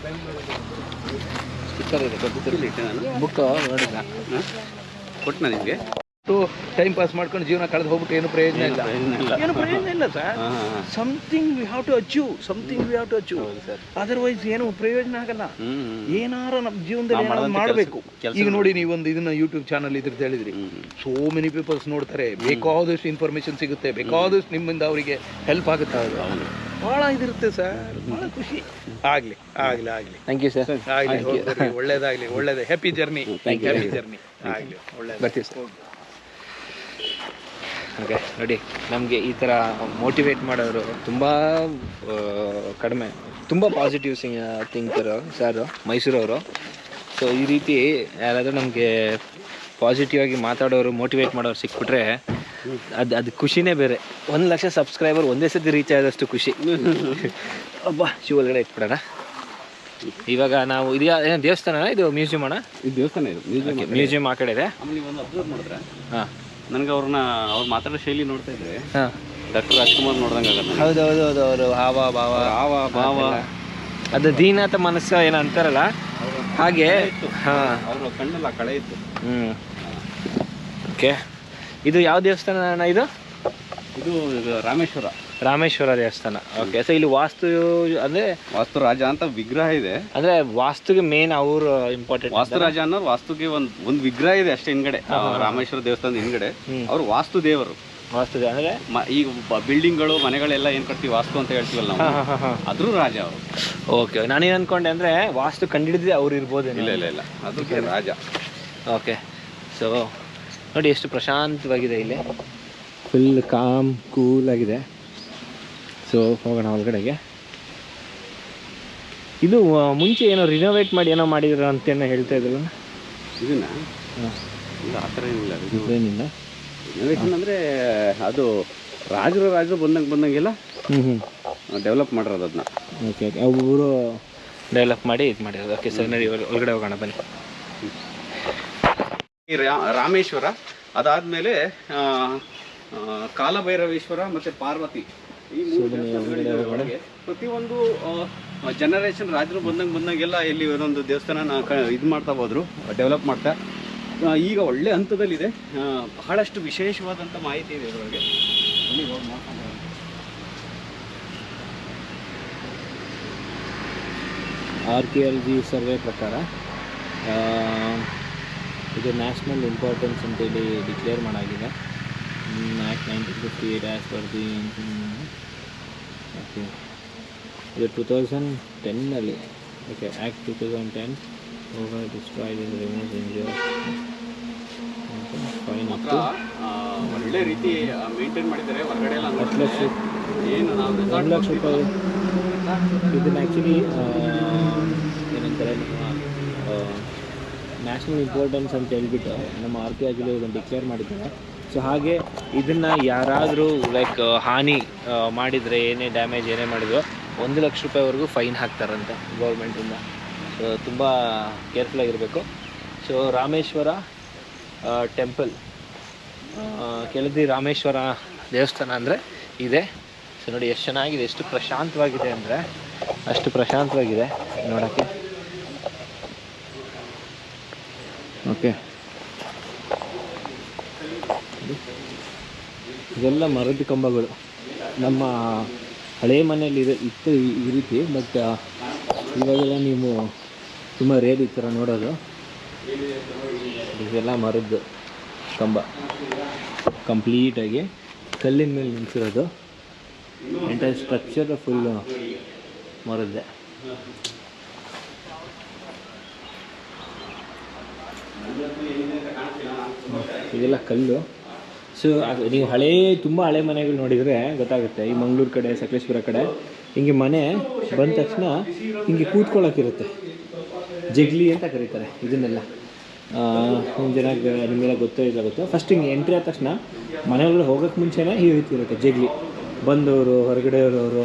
ಬುಕ್ ನೋಡಿದ ಕೊಟ್ಟು ನಿಮಗೆ ಟೈಮ್ ಪಾಸ್ ಮಾಡ್ಕೊಂಡು ಜೀವನ ಕಳೆದು ಹೋಗ್ಬಿಟ್ಟು ಏನು ಪ್ರಯೋಜನ ಇಲ್ಲ sir. Something we have to achieve, otherwise ಏನು ಪ್ರಯೋಜನ ಆಗಲ್ಲ. ಏನಾರು ನಮ್ಮ ಜೀವನದಲ್ಲಿ ಏನಾದ್ರು ಮಾಡಬೇಕು. ಈಗ ನೋಡಿ, ನೀವು ಒಂದು ಇದನ್ನ ಯೂಟ್ಯೂಬ್ ಚಾನಲ್ ಇದ್ರದ್ದು ಹೇಳಿದ್ರಿ, ಸೋ ಮೆನಿ ಪೀಪಲ್ಸ್ ನೋಡ್ತಾರೆ, ಬೇಕಾದಷ್ಟು ಇನ್ಫಾರ್ಮೇಶನ್ ಸಿಗುತ್ತೆ, ಬೇಕಾದಷ್ಟು ನಿಮ್ಮಿಂದ ಅವರಿಗೆ ಹೆಲ್ಪ್ ಆಗುತ್ತೆ. ಬಹಳ ಇದಿರುತ್ತೆ ಸರ್, ಬಹಳ ಖುಷಿ. ಆಗ್ಲಿ ಥ್ಯಾಂಕ್ ಯು ಸರ್. ಆಗ್ಲಿ, ಒಳ್ಳೇದಾಗ್ಲಿ. ಹ್ಯಾಪಿ ಜರ್ನಿ ಆಗ್ಲಿ, ಒಳ್ಳೇದು. ಬರ್ತೀವಿ ಸರ್. ಓಕೆ, ನೋಡಿ, ನಮಗೆ ಈ ಥರ ಮೋಟಿವೇಟ್ ಮಾಡೋರು ತುಂಬ ಕಡಿಮೆ, ತುಂಬ ಪಾಸಿಟಿವ್ ಥಿಂಕರು ಸರ್ ಮೈಸೂರವರು. ಸೊ ಈ ರೀತಿ ಯಾರಾದರೂ ನಮಗೆ ಪಾಸಿಟಿವ್ ಆಗಿ ಮಾತಾಡೋರು, ಮೋಟಿವೇಟ್ ಮಾಡೋರು ಸಿಕ್ಬಿಟ್ರೆ ಅದು ಖುಷಿನೇ ಬೇರೆ. 1 ಲಕ್ಷ ಸಬ್ಸ್ಕ್ರೈಬರ್ ಒಂದೇ ಸತಿ ರೀಚ್ ಆದಷ್ಟು ಖುಷಿ. ಶಿವ ಒಳಗಡೆ ಇಟ್ಬಿಡೋಣ. ಇವಾಗ ನಾವು ಇದು ಏನೋ ದೇವಸ್ಥಾನ, ಇದು ಮ್ಯೂಸಿಯಂ ಅಣ್ಣ? ಇದು ದೇವಸ್ಥಾನ, ಇದು ಮ್ಯೂಸಿಯಂ ಆ ಕಡೆ ಇದೆ. ನೀವು ಒಂದು ಅಬ್ಸರ್ವ್ ಮಾಡಿದ್ರೆ, ಹಾಂ, ನನಗೆ ಅವ್ರು ಮಾತಾಡೋ ಶೈಲಿ ನೋಡ್ತಾ ಇದ್ರೆ ಡಾಕ್ಟರ್ ರಾಜ್ಕುಮಾರ್ ನೋಡ್ದಂಗೆ ಆಗುತ್ತೆ. ಹೌದು, ಅವರು ಹಾವ ಭಾವ ಅದು ದೀನಾಥ ಮನಸ್ಸು ಏನೋ ಅಂತಾರಲ್ಲ ಹಾಗೆ. ಹಾಂ, ಅವ್ರ ಕಣ್ಣೆಲ್ಲ ಕಳೆ ಇತ್ತು. ಓಕೆ, ಇದು ಯಾವ ದೇವಸ್ಥಾನ ಅಣ್ಣ? ಇದು ರಾಮೇಶ್ವರ ದೇವಸ್ಥಾನ. ಓಕೆ, ಸೊ ಇಲ್ಲಿ ವಾಸ್ತು ರಾಜ ಅಂತ ವಿಗ್ರಹ ಇದೆ. ಅಂದ್ರೆ ವಾಸ್ತುಗೆ ಮೇನ್ ಅವರು ಇಂಪಾರ್ಟೆಂಟ್. ವಾಸ್ತುರಾಜ ಅನ್ನೋರು ವಾಸ್ತುಗೆ ಒಂದು ವಿಗ್ರಹ ಇದೆ ಅಷ್ಟೇ ಹಿಂದ್ಗಡೆ, ರಾಮೇಶ್ವರ ದೇವಸ್ಥಾನದ ಹಿಂದ್ಗಡೆ. ಅವರು ವಾಸ್ತು ದೇವರು. ಅಂದ್ರೆ ಈಗ ಬಿಲ್ಡಿಂಗ್ಗಳು, ಮನೆಗಳೆಲ್ಲ ಏನ್ ಕಟ್ತೀವಿ ವಾಸ್ತು ಅಂತ ಹೇಳ್ತೀವಲ್ಲ ನಾವು, ಅದ್ರ ರಾಜ ಅವರು. ಓಕೆ, ನಾನೇನು ಅನ್ಕೊಂಡೆ ಅಂದ್ರೆ ವಾಸ್ತು ಕಂಡಿಡಿದ್ರೆ ಅವ್ರು ಇರ್ಬೋದು. ಇಲ್ಲ, ಅದಕ್ಕೆ ರಾಜ. ಓಕೆ, ಸೊ ನೋಡಿ ಎಷ್ಟು ಪ್ರಶಾಂತವಾಗಿದೆ ಇಲ್ಲಿ, ಫುಲ್ ಕಾಮ್ ಕೂಲ್ ಆಗಿದೆ. ಸೊ ಹೋಗೋಣ ಒಳಗಡೆಗೆ. ಇದು ಮುಂಚೆ ಏನೋ ರಿನೋವೇಟ್ ಮಾಡಿ ಏನೋ ಮಾಡಿದ್ರು ಅಂತೇನೋ ಹೇಳ್ತಾ ಇದ್ರು. ಇದನ್ನ ಆ ಥರ ಏನಿಲ್ಲ, ಏನಿಲ್ಲ. ರಿನೋವೇಷನ್ ಅಂದರೆ ಅದು ರಾಜರು ಬಂದಂಗೆಲ್ಲ ಡೆವಲಪ್ ಮಾಡಿರೋದು ಅದನ್ನ. ಓಕೆ, ಒಬ್ಬರು ಡೆವಲಪ್ ಮಾಡಿ ಇದು ಮಾಡಿರೋದು. ಓಕೆ ಸರ್, ನಡಿ ಒಳಗಡೆ ಹೋಗೋಣ ಬನ್ನಿ. ಈ ರಾಮೇಶ್ವರ ಅದಾದಮೇಲೆ ಕಾಲಭೈರವೇಶ್ವರ ಮತ್ತು ಪಾರ್ವತಿ, ಈ 3 ಪ್ರತಿಯೊಂದು ಜನರೇಷನ್ ರಾಜರು ಬಂದಂಗೆಲ್ಲ ಇಲ್ಲಿ ಒಂದೊಂದು ದೇವಸ್ಥಾನ ಇದು ಮಾಡ್ತಾ ಹೋದ್ರು, ಡೆವಲಪ್ ಮಾಡ್ತಾ. ಈಗ ಒಳ್ಳೆ ಹಂತದಲ್ಲಿದೆ. ಬಹಳಷ್ಟು ವಿಶೇಷವಾದಂಥ ಮಾಹಿತಿ ಇದೆ ಇದರೊಳಗೆ. ಆರ್ಕಿಯಾಲಜಿ ಸರ್ವೆ ಪ್ರಕಾರ ಇದು ನ್ಯಾಷನಲ್ ಇಂಪಾರ್ಟೆನ್ಸ್ ಅಂತೇಳಿ ಡಿಕ್ಲೇರ್ ಮಾಡಾಗಿದೆ. Act 1958 as per the. Okay, ಇದು 2010 okay, act 2010 over destroyed in remove injure. Fine ಇತ್ತು, ಒಳ್ಳೆ ರೀತಿ ಮೇಂಟೈನ್ ಮಾಡಿದ್ದಾರೆ. ಹೊರಗಡೆ ಎಲ್ಲ 10 ಲಕ್ಷ, ಏನು $1 ಲಕ್ಷ. ಇದನ್ನು ಆ್ಯಕ್ಚುಲಿ ಏನಂತಾರೆ, ನ್ಯಾಷನಲ್ ಇಂಪಾರ್ಟೆನ್ಸ್ ಅಂತ ಹೇಳ್ಬಿಟ್ಟು ನಮ್ಮ ಆರ್ಕಿಯಾಲಜಿಲಿ ಇದನ್ನು ಡಿಕ್ಲೇರ್ ಮಾಡಿದ್ದಾರೆ. ಸೊ ಹಾಗೆ ಇದನ್ನು ಯಾರಾದರೂ ಲೈಕ್ ಹಾನಿ ಮಾಡಿದರೆ, ಏನೇ ಡ್ಯಾಮೇಜ್ ಏನೇ ಮಾಡಿದ್ರು $1 ಲಕ್ಷವರೆಗೂ ಫೈನ್ ಹಾಕ್ತಾರಂತೆ ಗೌರ್ಮೆಂಟಿಂದ. ಸೊ ತುಂಬ ಕೇರ್ಫುಲ್ಲಾಗಿರಬೇಕು. ಸೊ ರಾಮೇಶ್ವರ ಟೆಂಪಲ್, ಕೆಳದಿ ರಾಮೇಶ್ವರ ದೇವಸ್ಥಾನ ಅಂದರೆ ಇದೆ. ಸೊ ನೋಡಿ ಎಷ್ಟು ಚೆನ್ನಾಗಿದೆ, ಎಷ್ಟು ಪ್ರಶಾಂತವಾಗಿದೆ ಅಂದರೆ ಅಷ್ಟು ಪ್ರಶಾಂತವಾಗಿದೆ ನೋಡೋಕ್ಕೆ. ಓಕೆ, ಇದೆಲ್ಲ ಮರದ ಕಂಬಗಳು. ನಮ್ಮ ಹಳೆ ಮನೆಯಲ್ಲಿ ಇತ್ತು ಈ ರೀತಿ, ಬಟ್ ಇವಾಗೆಲ್ಲ ನೀವು ತುಂಬ ರೇರ್ ಈ ಥರ ನೋಡೋದು. ಇದೆಲ್ಲ ಮರದ್ದು. ಕಂಬ ಕಂಪ್ಲೀಟಾಗಿ ಕಲ್ಲಿನ ಮೇಲೆ ನಿಂತಿರೋದು. ಎಂಟೈರ್ ಸ್ಟ್ರಕ್ಚರ್ ಫುಲ್ಲು ಮರದ್ದೆ. ಇದೆಲ್ಲ ಕಲ್ಲು. ಸೊ ನೀವು ತುಂಬ ಹಳೆ ಮನೆಗಳು ನೋಡಿದರೆ ಗೊತ್ತಾಗುತ್ತೆ. ಈ ಮಂಗಳೂರು ಕಡೆ, ಸಕಲೇಶ್ಪುರ ಕಡೆ ಹಿಂಗೆ ಮನೆ ಬಂದ ತಕ್ಷಣ ಹಿಂಗೆ ಕೂತ್ಕೊಳ್ಳೋಕ್ಕಿರುತ್ತೆ. ಜಗ್ಲಿ ಅಂತ ಕರೀತಾರೆ ಇದನ್ನೆಲ್ಲ. ಒಂದು ಜನ ನಿಮಗೆಲ್ಲ ಗೊತ್ತೋ. ಫಸ್ಟ್ ಹಿಂಗೆ ಎಂಟ್ರಿ ಆದ ತಕ್ಷಣ ಮನೆಯೊಳಗಡೆ ಹೋಗೋಕ್ಕೆ ಮುಂಚೆನೇ ಈ ರೀತಿ ಇರುತ್ತೆ ಜಗ್ಲಿ. ಬಂದವರು ಹೊರಗಡೆಯವರು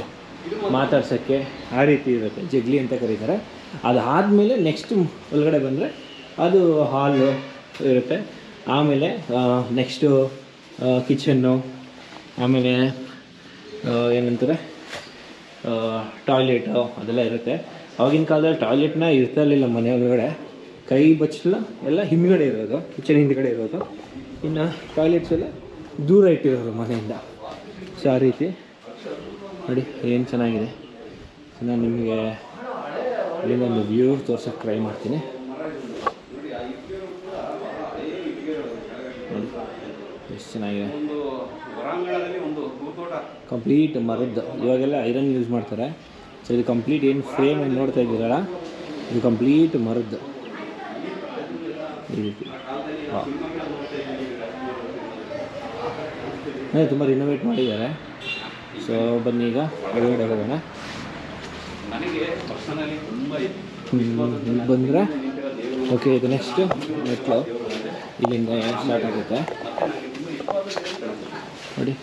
ಮಾತಾಡ್ಸೋಕ್ಕೆ ಆ ರೀತಿ ಇರುತ್ತೆ, ಜಗ್ಲಿ ಅಂತ ಕರೀತಾರೆ. ಅದಾದಮೇಲೆ ನೆಕ್ಸ್ಟ್ ಒಳಗಡೆ ಬಂದರೆ ಅದು ಹಾಲು ಇರುತ್ತೆ. ಆಮೇಲೆ ನೆಕ್ಸ್ಟು ಕಿಚನ್ನು, ಆಮೇಲೆ ಏನಂತಾರೆ ಟಾಯ್ಲೆಟು ಅದೆಲ್ಲ ಇರುತ್ತೆ. ಆವಾಗಿನ ಕಾಲದಲ್ಲಿ ಟಾಯ್ಲೆಟ್ನ ಇರ್ತಾ ಇರಲಿಲ್ಲ ಮನೆ ಒಳಗಡೆ. ಕೈ ಬಚ್ಚಲ ಎಲ್ಲ ಹಿಂದ್ಗಡೆ ಇರೋದು, ಕಿಚನ್ ಹಿಂದ್ಗಡೆ ಇರೋದು. ಇನ್ನು ಟಾಯ್ಲೆಟ್ಸ್ ಎಲ್ಲ ದೂರ ಇಟ್ಟಿರೋರು ಮನೆಯಿಂದ. ಸೊ ಆ ರೀತಿ ನೋಡಿ ಏನು ಚೆನ್ನಾಗಿದೆ. ನಾನು ನಿಮಗೆ ಇಲ್ಲಿಂದ ಒಂದು ವ್ಯೂ ತೋರ್ಸೋಕ್ಕೆ ಟ್ರೈ ಮಾಡ್ತೀನಿ. ಎಷ್ಟು ಚೆನ್ನಾಗಿದೆ. ಕಂಪ್ಲೀಟ್ ಮರದ್ದು. ಇವಾಗೆಲ್ಲ ಐರನ್ ಯೂಸ್ ಮಾಡ್ತಾರೆ. ಸೊ ಇದು ಕಂಪ್ಲೀಟ್ ಏನು ಫ್ರೇಮ್ ಏನು ನೋಡ್ತಾ ಇದ್ದೀರಲ್ಲ, ಇದು ಕಂಪ್ಲೀಟ್ ಮರದ್ದು ಈ ರೀತಿ. ತುಂಬ ರಿನೋವೇಟ್ ಮಾಡಿದ್ದಾರೆ. ಸೊ ಬನ್ನಿ ಈಗ ಒಳಗಡೆ ಹೋಗೋಣ. ಬಂದರೆ ಓಕೆ, ಇದು ನೆಕ್ಸ್ಟು ಮೆಟ್ಲು ಇಲ್ಲಿಂದ ಸ್ಟಾರ್ಟ್ ಆಗುತ್ತೆ. ನೋಡಿ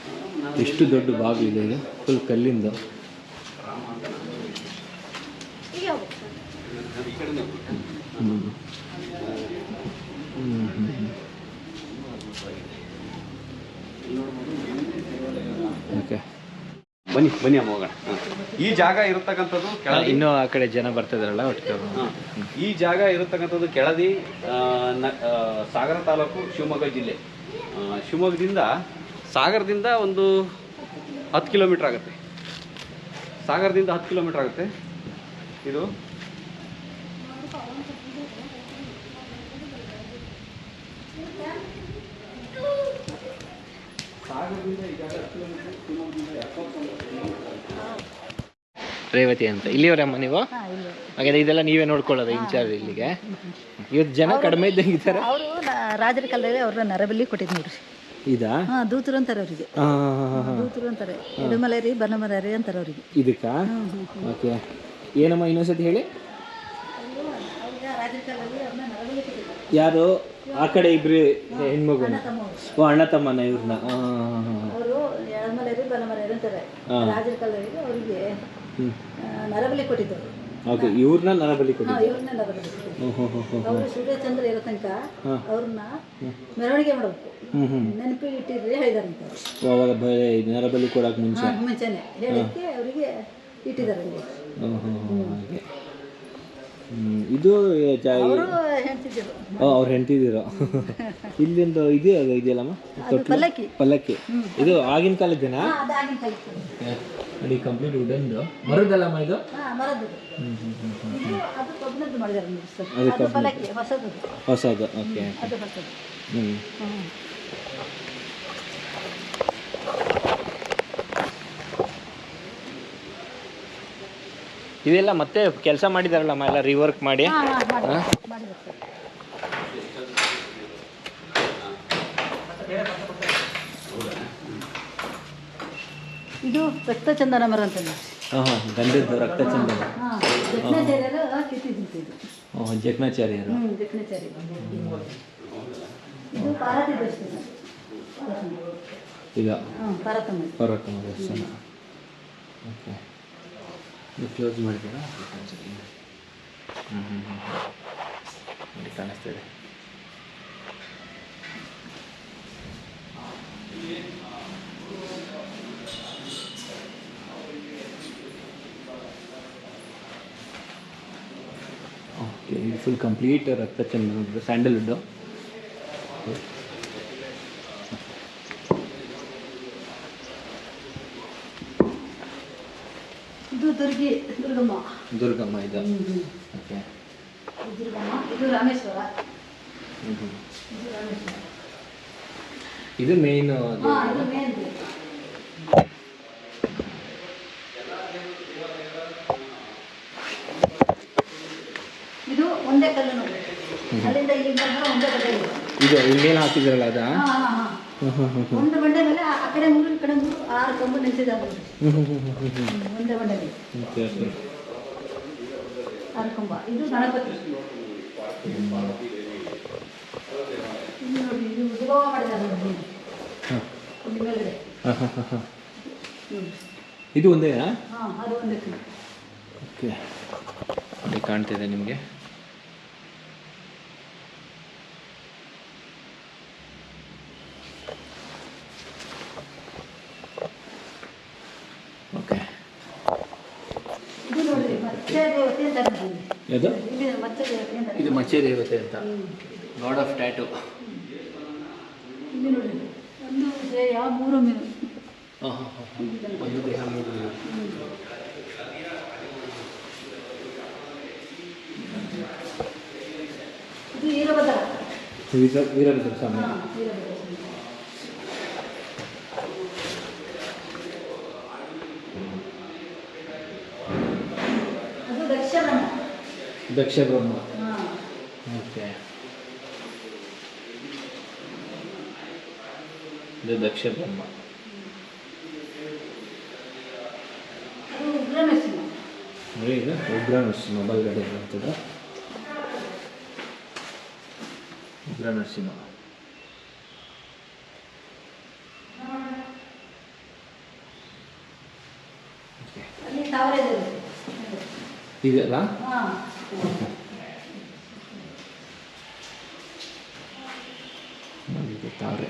ಎಷ್ಟು ದೊಡ್ಡ ಬಾಗಿಲಿದೆ. ಇದು ಫುಲ್ ಕಲ್ಲಿಂದು. ಓಕೆ, ಬನ್ನಿ ಅಮ್ಮ ಹೋಗೋಣ. ಈ ಜಾಗ ಇರತಕ್ಕಂಥದ್ದು ಇನ್ನೂ ಆ ಕಡೆ ಜನ ಬರ್ತಿದಾರಲ್ಲ ಒಟ್ಟಿಗೆ. ಈ ಜಾಗ ಇರತಕ್ಕಂಥದ್ದು ಕೆಳದಿ, ಸಾಗರ ತಾಲೂಕು, ಶಿವಮೊಗ್ಗ ಜಿಲ್ಲೆ. ಶಿವಮೊಗ್ಗದಿಂದ ಸಾಗರದಿಂದ ಒಂದು 10 ಕಿಲೋಮೀಟ್ರ್ ಆಗುತ್ತೆ. ಸಾಗರದಿಂದ 10 ಕಿಲೋಮೀಟ್ರ್ ಆಗುತ್ತೆ. ಇದು ಸಾಗರದಿಂದ ಈ ಜಾಗ 10 ಕಿಲೋಮೀಟ್ರ್, ಶಿವಮೊಗ್ಗದಿಂದ 70 ರೇವತಿ ಅಂತ. ಇಲ್ಲಿಯವರಮ್ಮ ನೀವು? ಹಾಗಾದ್ರೆ ಇದೆಲ್ಲ ನೀವೇ ನೋಡ್ಕೊಳ್ಳೋದು ಇನ್ಚಾರ್ಜ್ ಇಲ್ಲಿಗೆ? ಇವತ್ತು ಜನ ಕಡಿಮೆ ಇದ್ದಂಗಿದ್ದಾರೆ. ಅವರು ರಾಜರ ಕಾಲದಲ್ಲಿ ಅವ್ರನ್ನ ನರಬಲಿ ಕೊಟ್ಟಿದ್ದು ನೋಡ್ರಿ. ಇದಾ? ದೂತರು ಅಂತಾರೆ ಅವರಿಗೆ. ದೂತರು ಅಂತಾರೆ. ಎಡಮಲೆರಿ ಬನಮಲೆರಿ ಅಂತಾರೆ ಅವರಿಗೆ. ಇದಕ್ಕ? ಓಕೆ. ಏನಮ್ಮ ಇನ್ನೊಂದ್ಸತಿ ಹೇಳಿ. ರಾಜರ ಕಾಲದಲ್ಲಿ ಅವ್ರನ್ನ ನರಬಲಿ ಕೊಟ್ಟಿದ್ರು. ಯಾರು? ಆ ಕಡೆ ಇಬ್ರು ಹೆಣ್ಮಗು? ಓ, ಅಣ್ಣ ತಮ್ಮನ ಇವ್ರನ್ನ? ಅವರು ಎಡಮಲೆರಿ ಬನಮಲೆರಿ ಅಂತಾರೆ. ರಾಜರ ಕಾಲದಲ್ಲಿ ಅವರಿಗೆ ನರಬಲಿ ಕೊಟ್ಟಿದ್ದರು. ಓಕೆ, ಇವ್ರನ್ನ ನರಬಲಿ ಕೊಟ್ಟಿದ್ರು. ಇವ್ರನ್ನ ನರಬಲಿ ಕೊಟ್ಟಿದ್ರು. ಅವರು ಸೂರ್ಯಚಂದ್ರ ಇರೋ ತನಕ ಅವ್ರನ್ನ ಮೆರವಣಿಗೆ ಮಾಡಬೇಕು, ನೆನಪಿಗೆ ಇಟ್ಟಿದ್ರೆ ಹೇಳಿದಾರಂತ. ಅವಾಗ ನರಬಲಿ ಕೊಡಕ್ಕೆ ಮುಂಚೆನೆ ಹೇಳಿಕ್ಕೆ ಅವರಿಗೆ ಇಟ್ಟಿದ್ದಾರೆ. ಇದು ಹೇಳ್ತಿದ್ದರು ಅವ್ರು ಹೆಂಡ್ತಿದ್ದೀರೋ. ಇಲ್ಲಿಂದ ಇದೆ ಅದು ಇದೆಯಲ್ಲಮ್ಮ ಪಲ್ಲಕ್ಕಿ. ಪಲ್ಲಕ್ಕಿ ಇದು ಆಗಿನ ಕಾಲದ ಜನ. ನೋಡಿ ಕಂಪ್ಲೀಟ್ ವುಡನ್ದು. ಮರದಲ್ಲಮ್ಮ ಇದು? ಹೊಸದು. ಓಕೆ. ಇದೆಲ್ಲ ಮತ್ತೆ ಕೆಲಸ ಮಾಡಿದಾರಲ್ಲಮ್ಮ, ಎಲ್ಲ ರಿವರ್ಕ್ ಮಾಡಿ. ಇದು ರಕ್ತಚಂದನ ಮರ ಅಂತ. ಗಂಧದ್ದು ರಕ್ತಚಂದನ. ಜಕ್ನಾಚಾರ್ಯರು. ಇದು ಪಾರ್ವತಿ ದರ್ಶನ. ಈಗ ಪಾರ್ವತಮ್ಮ ದರ್ಶನ. ಓಕೆ, ಕ್ಲೋಸ್ ಮಾಡಿದ್ದೀರಾ? ನೋಡಿ ಕಾಣಿಸ್ತಿದೆ. ಓಕೆ, ಇದು ಫುಲ್ ಕಂಪ್ಲೀಟ್ ರಕ್ತಚಂದನ, ಸ್ಯಾಂಡಲ್ವುಡ್ಡು. ಇದು ದುರ್ಗಮ್ಮ. ಇದು ಓಕೆ. ದುರ್ಗಮ್ಮ. ಇದು ರಾಮೇಶ್ವರ. ಇದು ಮೇನ್. ಹಾಂ, ಇದು ಮೇನ್. ಇದು ಒಂದೇ ಕಲ್ಲು ನೋಡಿ, ಅಲ್ಲಿಂದ ಇಲ್ಲಿಂದ ಒಂದೇ ಕಲ್ಲು ಇದೆ. ಇದು ಇನ್ನೇನು ಹಾಕಿದ್ರಲ್ಲ ಅದಾ? ಹಾಂ ಹಾಂ ಹಾಂ. ಒಂದು ಬಂಡೆ ಮೇಲೆ ಆ ಕಡೆ 3 ಈ ಕಡೆ 3 6 ಕಂಬು ನಿಲ್ಸಿದ್ದಾರೆ ನೋಡಿ. ಒಂದೇ ಬಂಡೆಯಲ್ಲಿ ಓಕೆ ಓಕೆ. 6 ಕಂಬ. ಇದು ಗಣಪತಿ. ಇದು ನೋಡಿ, ಇದು ಉದ್ಭವ ಮಾಡಿದ್ದಾರೆ ನೋಡಿ ಇಲ್ಲಿ ಮೇಲ್ಗಡೆ. ಇದು ಒಂದೇನಾ? ಹಾಂ, ಅದು ಒಂದೇ ಕಲ್ಲು. ಓಕೆ, ಅಲ್ಲಿ ಕಾಣ್ತಿದೆ ನಿಮಗೆ. ಓಕೆ, ಇದು ನೋಡಿ ಮತ್ಸ್ಯ ದೇವತೆ ಅಂತ ಬಂದಿದೆ. ಯಾವುದು? ಇಲ್ಲಿ ಮತ್ಸ್ಯ ದೇವತೆ ಅಂತ. ಇದು ಮತ್ಸ್ಯ ದೇವತೆ ಅಂತ, ಗಾಡ್ ಆಫ್ ಟ್ಯಾಟೂ. ಇಲ್ಲಿ ನೋಡಿ, ಒಂದು ದೇಹ 3 ಮೀನು. ಹಾಂ ಹಾಂ ಹಾಂ. ಒಂದು ದೇಹ 3 ಮೀನು. ಇದು ವೀರಭದ್ರ. ವೀರಭದ್ರ ಸ್ವಾಮಿ. ಹಾಂ, ವೀರಭದ್ರ ಸ್ವಾಮಿ. ಅದು ದಕ್ಷ ಬ್ರಹ್ಮ. ದಕ್ಷ ಬ್ರಹ್ಮ. ಹಾಂ. ಓಕೆ, ಇದು ದಕ್ಷ ಬ್ರಹ್ಮ. ಅದು ಉಗ್ರನರಸಿಂಹ. ನೋಡಿ, ಇದು ಉಗ್ರ ನರಸಿಂಹ ಬಲಗಡೆ ಇರುವಂಥದ್ದು. ಉಗ್ರ ನರಸಿಂಹ. ಅಲ್ಲಿ ತಾವರೆ ಇದೆ. ಇದೆಲ್ಲ ಹಾಂ. ತಾವ್ರೆ.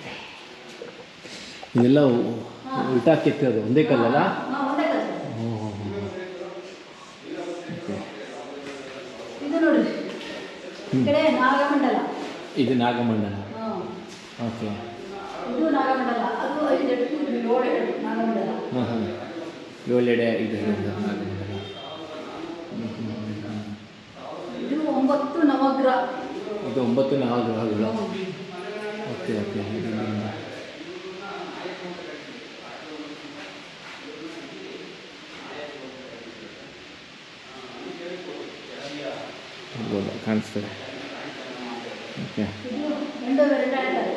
ಇದೆಲ್ಲ ಉಲ್ಟಾ ಕೆತ್ತಿರೋದು ಒಂದೇ ಕಲ್ಲಲ್ಲ? ಹಾಂ, ಒಂದೇ ಕಲ್ಲು. ಓಕೆ. ಇದು ನೋಡಿ, ಈ ಕಡೆ ನಾಗಮಂಡಲ. ಇದು ನಾಗಮಂಡಲ. ಹಾಂ. ಓಕೆ. ಇದು ನಾಗಮಂಡಲ. ಅದು 5 ಅಡಿ, ಇದು 7 ಅಡಿ ನಾಗಮಂಡಲ. ಹಾಂ ಹಾಂ, 7 ಎಡೆ ಇದು ನಾಗಮಂಡಲ. ಇದು 9 ನವಗ್ರಹ. ಇದು 9 ನವಗ್ರಹಗಳು. Okay okay. ಕಾಣಿಸ್ತದೆ. ಓಕೆ. ಇದು ಗಂಡು ಬೆರಳ ಅಂತಾರೆ.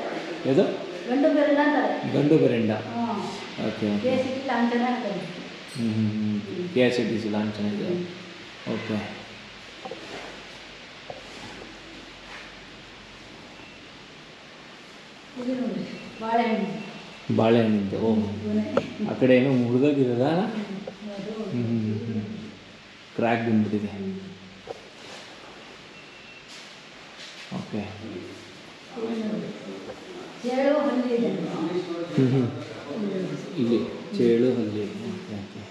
ಇದು ಗಂಡು ಬೆರಳ ಅಂತಾರೆ. ಗಂಡು ಬೆರೆಂಡ. ಹಾಂ. Okay okay. ಕೇಸರಿ ಲಾಂಛನ ಅಂತಾರೆ. KSRTC ಲಾಂಛನ ಇದೆ. ಓಕೆ. ಇದು ನೋಡಿ, ಬಾಳೆಹಣ್ಣು. ಬಾಳೆಹಣ್ಣಿಂದು. ಓ, ಆ ಕಡೆ ಏನೋ ಮುರಿದೋಗಿರೋದ? ಕ್ರ್ಯಾಕ್ ಬಂದ್ಬಿಟ್ಟಿದೆ. ಓಕೆ. ಚೇಳು ಹಲ್ಲಿ ಇದೆ. ಇಲ್ಲಿ ಚೇಳು ಹಲ್ಲಿ. Okay okay.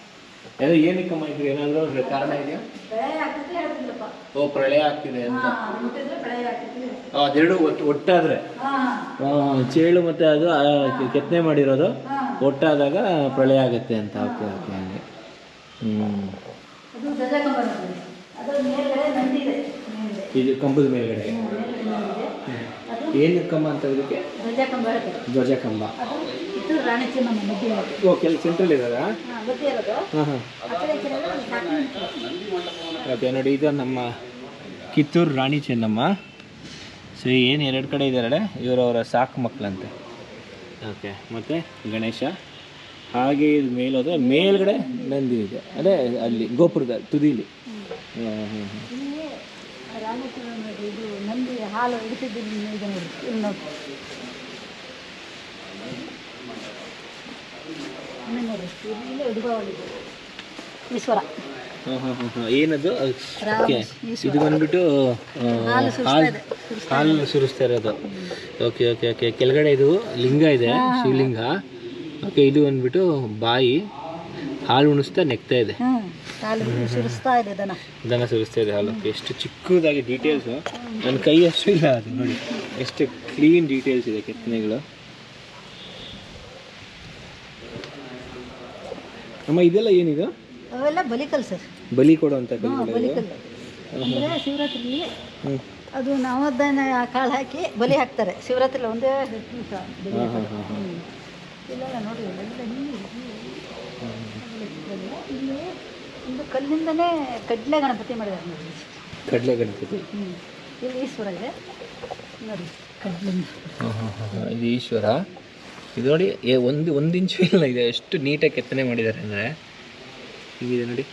ಯಾರು ಏನಕ್ಕಮ್ಮ ಇದು? ಏನಾದರೂ ಕಾರಣ ಇದೆಯಾ? ಬೆಳೆ ಆಗ್ತಿದ್ರೆ ಹೇಳ್ತಿಲ್ಲಪ್ಪ. ಓ, ಪ್ರಳಯ ಆಗ್ತಿದೆ ಅಂತ. ಹಾಂ, ಮುಟ್ಟಿದ್ರೆ ಬೆಳೆ ಆಗ್ತಿದ್ರೆ. ಅದೆರಡು ಒಟ್ಟಾದರೆ ಹಾಂ. ಚೇಳು ಮತ್ತು ಅದು ಕೆತ್ತನೆ ಮಾಡಿರೋದು ಹಾಂ. ಒಟ್ಟಾದಾಗ ಪ್ರಳಯ ಆಗುತ್ತೆ ಅಂತ. Okay okay. ಹಾಗೆ. ಅದು ಧ್ವಜಕಂಬ ನೋಡಿ. ಅದರ ಮೇಲ್ಗಡೆ ನಂದಿ ಇದೆ. ಮೇಲ್ಗಡೆ. ಇದು ಕಂಬದ ಮೇಲ್ಗಡೆ ಮೇಲ್ಗಡೆ ನಂದಿ ಇದೆ. ಅದು ಏನು ಕಂಬ ಅಂತ ಇದಕ್ಕೆ? ಧ್ವಜಕಂಬ ಹೇಳ್ತಾರೆ. ಧ್ವಜ ಕಂಬ. ಅದು ಕಿತ್ತೂರು ರಾಣಿ ಚೆನ್ನಮ್ಮ ಮಧ್ಯೆ ಇರೋದು. ಓ, ಸೆಂಟ್ರಲ್ ಇರೋದಾ? ಹಾಂ, ಮಧ್ಯೆ ಇರೋದು. ಹಾಂ ಹಾಂ. ಆ ಕಡೆ ಈ ಕಡೆ ಎಲ್ಲ ಸಾಕು ನಿಂತಿದೆ. ಓಕೆ, ನೋಡಿ, ಇದು ನಮ್ಮ ಕಿತ್ತೂರು ರಾಣಿ ಚೆನ್ನಮ್ಮ. ಸೊ ಏನು 2 ಕಡೆ ಇದ್ದಾರೆ, ಇವರವರ ಸಾಕು ಮಕ್ಕಳಂತೆ. ಓಕೆ. ಮತ್ತು ಗಣೇಶ. ಹಾಗೆ ಇದು ಮೇಲೋದ್ರೆ ಮೇಲ್ಗಡೆ ನಂದಿ ಇದೆ, ಅದೇ ಅಲ್ಲಿ ಗೋಪುರದ ತುದಿಲಿ. ಇಲ್ಲಿ ರಾಣಿ ಚೆನ್ನಮ್ಮ ಇದು ನಂದಿ ಹಾಲು ಇಡಿಸಿದ್ದು ಇದೆ ನೋಡಿ. ಇಲ್ಲಿ ನೋಡಿ, ನೋಡಿ, ಇಲ್ಲಿ ಉದ್ಭವವಾಗಿದೆ ಈಶ್ವರ. ಏನದು? ಓಕೆ, ಇದು ಬಂದ್ಬಿಟ್ಟು ಹಾಲು ಸುರಿಸ್ತಾ ಇರೋದು. Okay okay okay. ಕೆಳಗಡೆ ಇದು ಲಿಂಗ ಇದೆ, ಶಿವಲಿಂಗ. ಓಕೆ, ಇದು ಬಂದ್ಬಿಟ್ಟು ಬಾಯಿ, ಹಾಲು ಉಣಿಸ್ತಾ ನೆಕ್ತಾ ಇದೆ. ಹಾಲು ಸುರಿಸ್ತಾ ಇದೆ ದನ ಸುರಿಸ್ತಾ ಇದೆ ಹಾಲು. ಎಷ್ಟು ಚಿಕ್ಕದಾಗಿ ಡೀಟೇಲ್ಸು, ನನ್ನ ಕೈ ಅಷ್ಟು ಇಲ್ಲ ಅದು. ನೋಡಿ ಎಷ್ಟು ಕ್ಲೀನ್ ಡೀಟೇಲ್ಸ್ ಇದೆ ಕೆತ್ತನೆಗಳು. ಅಮ್ಮ, ಇದೆಲ್ಲ ಏನಿದು? ಅವೆಲ್ಲ ಬಲಿಕಲ್ ಸರ್. ಬಲಿ ಕೊಡುವಂಥ ಕಲ್ಲು. ಬಲಿಕಲ್ಲು ಅಂದರೆ ಶಿವರಾತ್ರಿಯಲ್ಲಿ ಅದು ನವಧಾನ್ಯ ಕಾಳು ಹಾಕಿ ಬಲಿ ಹಾಕ್ತಾರೆ ಶಿವರಾತ್ರಿ ಒಂದೇ ದಿವಸ ಬಲಿ ಹಾಕೋದು. ಇಲ್ಲೆಲ್ಲ ನೋಡಿ ಎಲ್ಲ ಇಲ್ಲಿ ಒಂದು ಕಲ್ಲಿಂದನೇ ಕಡಲೆ ಗಣಪತಿ ಮಾಡಿದ್ದಾರೆ ನೋಡಿ. ಕಡಲೆ ಗಣಪತಿ. ಇಲ್ಲಿ ಈಶ್ವರ ಇದೆ ನೋಡಿ ಕಡಲಿಂದ. ಇದು ಈಶ್ವರ. ಇದು ನೋಡಿ ಒಂದು ಇಂಚು ಇಲ್ಲ, ಇದೆ ಎಷ್ಟು ನೀಟಾಗಿ ಕೆತ್ತನೆ ಮಾಡಿದ್ದಾರೆ ಅಂದರೆ. ಹೀಗಿದೆ ನೋಡಿ,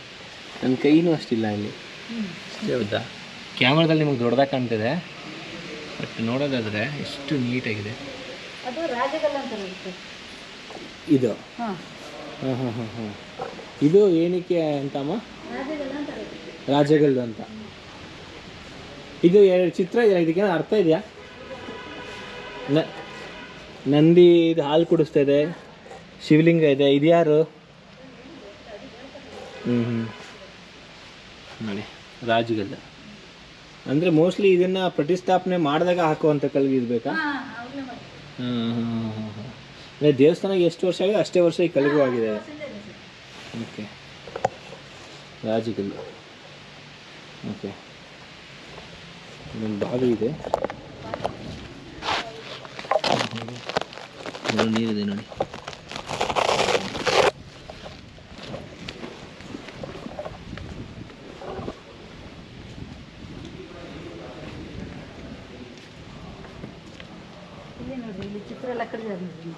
ನನ್ನ ಕೈನೂ ಅಷ್ಟಿಲ್ಲ ಇಲ್ಲಿ. ಅಷ್ಟೇ ಹೌದಾ? ಕ್ಯಾಮ್ರಾದಲ್ಲಿ ನಿಮಗೆ ದೊಡ್ಡದಾಗಿ ಕಾಣ್ತಿದೆ, ಬಟ್ ನೋಡೋದಾದರೆ ಎಷ್ಟು ನೀಟಾಗಿದೆ. ಅದು ರಾಜಗಲ್ಲ ಅಂತ ಇರುತ್ತೆ ಇದು. ಹಾಂ ಹಾಂ ಹಾಂ ಹಾಂ ಹಾಂ. ಇದು ಏನಕ್ಕೆ ಅಂತಮ್ಮ? ರಾಜಗಲ್ಲ ಅಂತ ಇರುತ್ತೆ. ರಾಜಗಲ್ಲು ಅಂತ. ಇದು ಎರಡು ಚಿತ್ರ ಇದೆಯಾ, ಇದಕ್ಕೇನೋ ಅರ್ಥ ಇದೆಯಾ? ನಂದಿ ಇದು ಹಾಲು ಕುಡಿಸ್ತಾ ಇದೆ, ಶಿವಲಿಂಗ ಇದೆ. ಇದು ಯಾರು? ನೋಡಿ ರಾಜಗಲ್ಲ ಅಂದರೆ ಮೋಸ್ಟ್ಲಿ ಇದನ್ನು ಪ್ರತಿಷ್ಠಾಪನೆ ಮಾಡಿದಾಗ ಹಾಕುವಂಥ ಕಲ್ಲು ಇರಬೇಕಾ? ಅಂದರೆ ದೇವಸ್ಥಾನಕ್ಕೆ ಎಷ್ಟು ವರ್ಷ ಆಗಿದೆ ಅಷ್ಟೇ ವರ್ಷ ಈ ಕಲ್ಲಿಗೂ ಆಗಿದೆ. ಓಕೆ, ರಾಜಗಲ್ಲು. ಓಕೆ, ಇಲ್ಲೊಂದು ಬಾವಿ ಇದೆ, ನೀರಿದೆ ನೋಡಿ. ಇಲ್ಲಿ ನೋಡ್ರಿ, ಇಲ್ಲಿ ಚಿತ್ರ ಎಲ್ಲ ಕಡಿದಾರೆ ನೋಡ್ರಿ.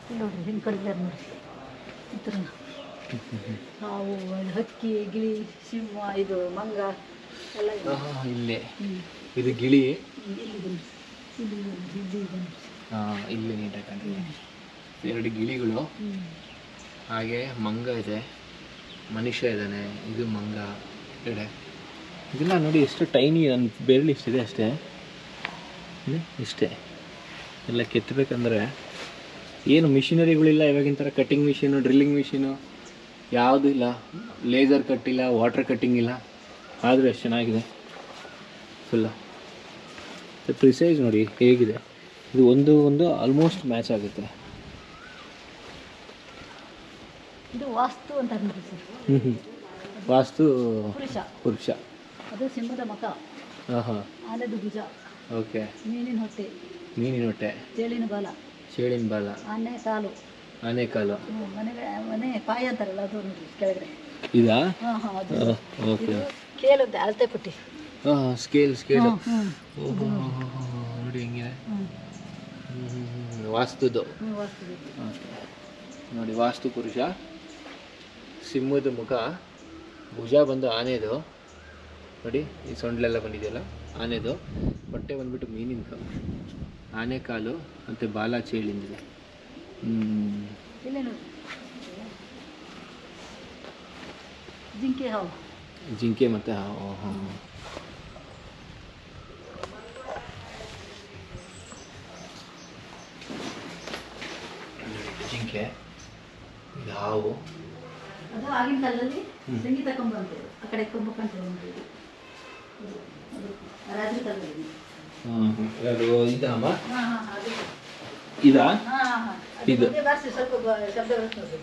ಇಲ್ಲಿ ನೋಡ್ರಿ ಹಿಂಗೆ ಕಡಿದಾರೆ ನೋಡ್ರಿ ಚಿತ್ರ. ಹಾವು, ಹಕ್ಕಿ, ಗಿಳಿ, ಸಿಂಹ, ಇದು ಮಂಗ ಎಲ್ಲ ಇದೆ. ಇಲ್ಲೇ ಇದು ಗಿಳಿ. ಇಲ್ಲಿ ನೀಟಾಗಿ ಕಾಣ್ತಿದೆ. ಎರಡು ಗಿಳಿಗಳು, ಹಾಗೆ ಮಂಗ ಇದೆ, ಮನುಷ್ಯ ಇದ್ದಾನೆ. ಇದು ಮಂಗ ಕಡೆ. ಇದೆಲ್ಲ ನೋಡಿ ಎಷ್ಟು ಟೈನಿ, ನನ್ನ ಬೆರಳು ಇಷ್ಟಿದೆ ಅಷ್ಟೇ, ಇಷ್ಟೇ. ಎಲ್ಲ ಕೆತ್ತಬೇಕಂದ್ರೆ ಏನು ಮಿಷಿನರಿಗಳಿಲ್ಲ ಇವಾಗಿನ ಥರ. ಕಟ್ಟಿಂಗ್ ಮಿಷಿನು, ಡ್ರಿಲ್ಲಿಂಗ್ ಮಿಷಿನು ಯಾವುದೂ ಇಲ್ಲ. ಲೇಸರ್ ಕಟ್ಟಿಲ್ಲ, ವಾಟರ್ ಕಟ್ಟಿಂಗ್ ಇಲ್ಲ. ಆದರೂ ಎಷ್ಟು ಚೆನ್ನಾಗಿದೆ ಫುಲ್ಲು. ಪ್ರಿಸೈಸ್ ನೋಡಿ ಹೇಗಿದೆ. ಇದು ಒಂದು ಆಲ್ಮೋಸ್ಟ್ ಮ್ಯಾಚ್ ಆಗುತ್ತೆ. ಇದು ವಾಸ್ತು ಅಂತ ನೋಡಿ ಸರ್. ವಾಸ್ತು ಪುರುಷ. ಅದು ಸಿಂಹದ ಮಖ, ಆನೆದು ಭುಜ, ಓಕೆ, ಮೀನಿನ ಹೊಟ್ಟೆ, ಚೇಳಿನ ಬಾಲ, ಆನೆ ಕಾಲು, ಮನೆ ಪಾಯ ಅಂತಾರಲ್ಲ ಅದು ನೋಡಿ ಕೆಳಗಡೆ. ಇದಾ? ಅದು ಓಕೆ. ಸ್ಕೇಲ್ ಅಂತ ಅಳತೆ ಪಟ್ಟಿ. ಸ್ಕೇಲ್ ನೋಡಿ ಹೆಂಗಿದೆ. ವಾಸ್ತುದು ನೋಡಿ, ವಾಸ್ತು ಪುರುಷ, ಸಿಂಹದ ಮುಖ, ಭುಜ ಬಂದು ಆನೆದು ನೋಡಿ, ಈ ಸೊಂಡ್ಲೆಲ್ಲ ಬಂದಿದೆಯಲ್ಲ ಆನೆದು, ಹೊಟ್ಟೆ ಬಂದ್ಬಿಟ್ಟು ಮೀನಿಂದು, ಆನೆ ಕಾಲು ಮತ್ತು ಬಾಲ ಚೇಳಿಂದಿದೆ. ಇಲ್ಲೇ ನೋಡಿ ಜಿಂಕೆ ಹಾವು, ಜಿಂಕೆ ಮತ್ತು ಹಾವು. ಜಿಂಕೆ, ಇದು ಹಾವು. ಅದು ಆಗಿನ ಕಾಲದಲ್ಲಿ ಸಂಗೀತ ಕಂಬ ಅಂತೇಳಿ ಆ ಕಡೆ ಕಂಬ ಕಾಣ್ತೇವೆ. ರಾಜರ ಕಾಲದಲ್ಲಿ ಇದಮ್ಮ, ಇದಾ? ಇದು ಸ್ವಲ್ಪ ಶಬ್ದ ಬರ್ತದೆ.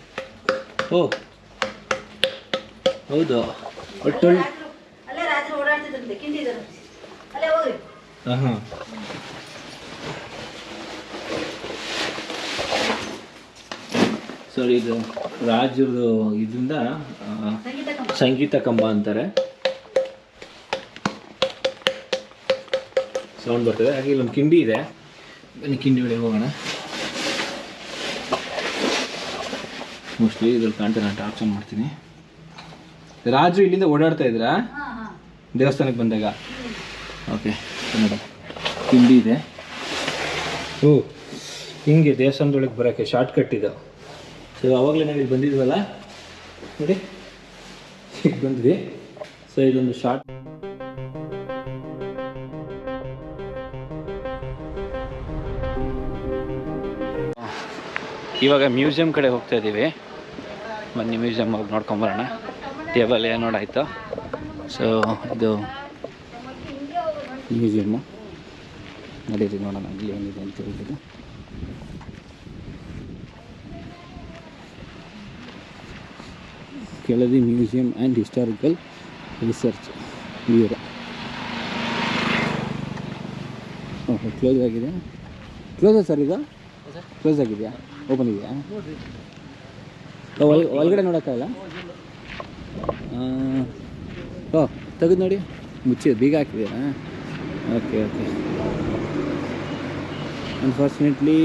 ಓ ಹೌದು. ಒಟ್ಟು ಅಲ್ಲೇ ರಾಜರು ಓಡಾಡ್ತಿದ್ರಂತೆ, ಕಿಂಡಿ ಇದೆ ಅಲ್ಲೇ ಹೋಗ್ರಿ. ಹಾಂ, ಸರಿ. ಇದು ರಾಜರದು ಇದರಿಂದ ಸಂಗೀತ ಕಂಬ ಅಂತಾರೆ. ಸೌಂಡ್ ಬರ್ತದೆ. ಹಾಗೆ ಇಲ್ಲೊಂದು ಕಿಂಡಿ ಇದೆ, ಬನ್ನಿ ಕಿಂಡಿ ಒಳಗೆ ಹೋಗೋಣ. ಮೋಸ್ಟ್ಲಿ ಇದ್ರಲ್ಲಿ ಕಾಣ್ತಾರೆ, ನಾನು ಟಾರ್ಚ್ ಆನ್ ಮಾಡ್ತೀನಿ. ರಾಜರು ಇಲ್ಲಿಂದ ಓಡಾಡ್ತಾ ಇದ್ರಾ ದೇವಸ್ಥಾನಕ್ಕೆ ಬಂದಾಗ? ಓಕೆ, ಕನ್ನಡ ಕಿಂಡಿ ಇದೆ. ಓ, ಹಿಂಗೆ ದೇವಸ್ಥಾನದೊಳಗೆ ಬರೋಕ್ಕೆ ಶಾರ್ಟ್ ಕಟ್ ಇದು. ಸೊ ಆವಾಗಲೇ ನಾವು ಇಲ್ಲಿ ಬಂದಿದ್ವಲ್ಲ ನೋಡಿ, ಈಗ ಬಂದ್ವಿ. ಸೊ ಇದೊಂದು ಶಾರ್ಟ್. ಇವಾಗ ಮ್ಯೂಸಿಯಂ ಕಡೆ ಹೋಗ್ತಾ ಇದ್ದೀವಿ. ಬನ್ನಿ ಮ್ಯೂಸಿಯಂ ಹೋಗಿ ನೋಡ್ಕೊಂಬರೋಣ. ಟೇಬಲ್ ಏನು ನೋಡಾಯ್ತು. ಸೊ ಇದು ಮ್ಯೂಸಿಯಮ್ಮು, ನಡೀರಿ ನೋಡೋಣ ಇಲ್ಲಿ ಏನಿದೆ ಅಂತ ಹೇಳಿದ್ದು. Keladi museum and historical research bureau. ಓಹೋ ಕ್ಲೋಸ್ ಆಗಿದೆ. ಕ್ಲೋಸಾ ಸರ್ ಇದು? ಕ್ಲೋಸ್ ಆಗಿದೆಯಾ? ಓಪನ್ ಇದೆಯಾ? ಒಳಗಡೆ ನೋಡೋಕ್ಕಾಗಲ್ಲ? ಓಹ್ ತೆಗೆದು ನೋಡಿ, ಮುಚ್ಚಿ ಬೀಗ ಹಾಕಿದೆಯಾ? Okay okay. ಅನ್ಫಾರ್ಚುನೇಟ್ಲಿ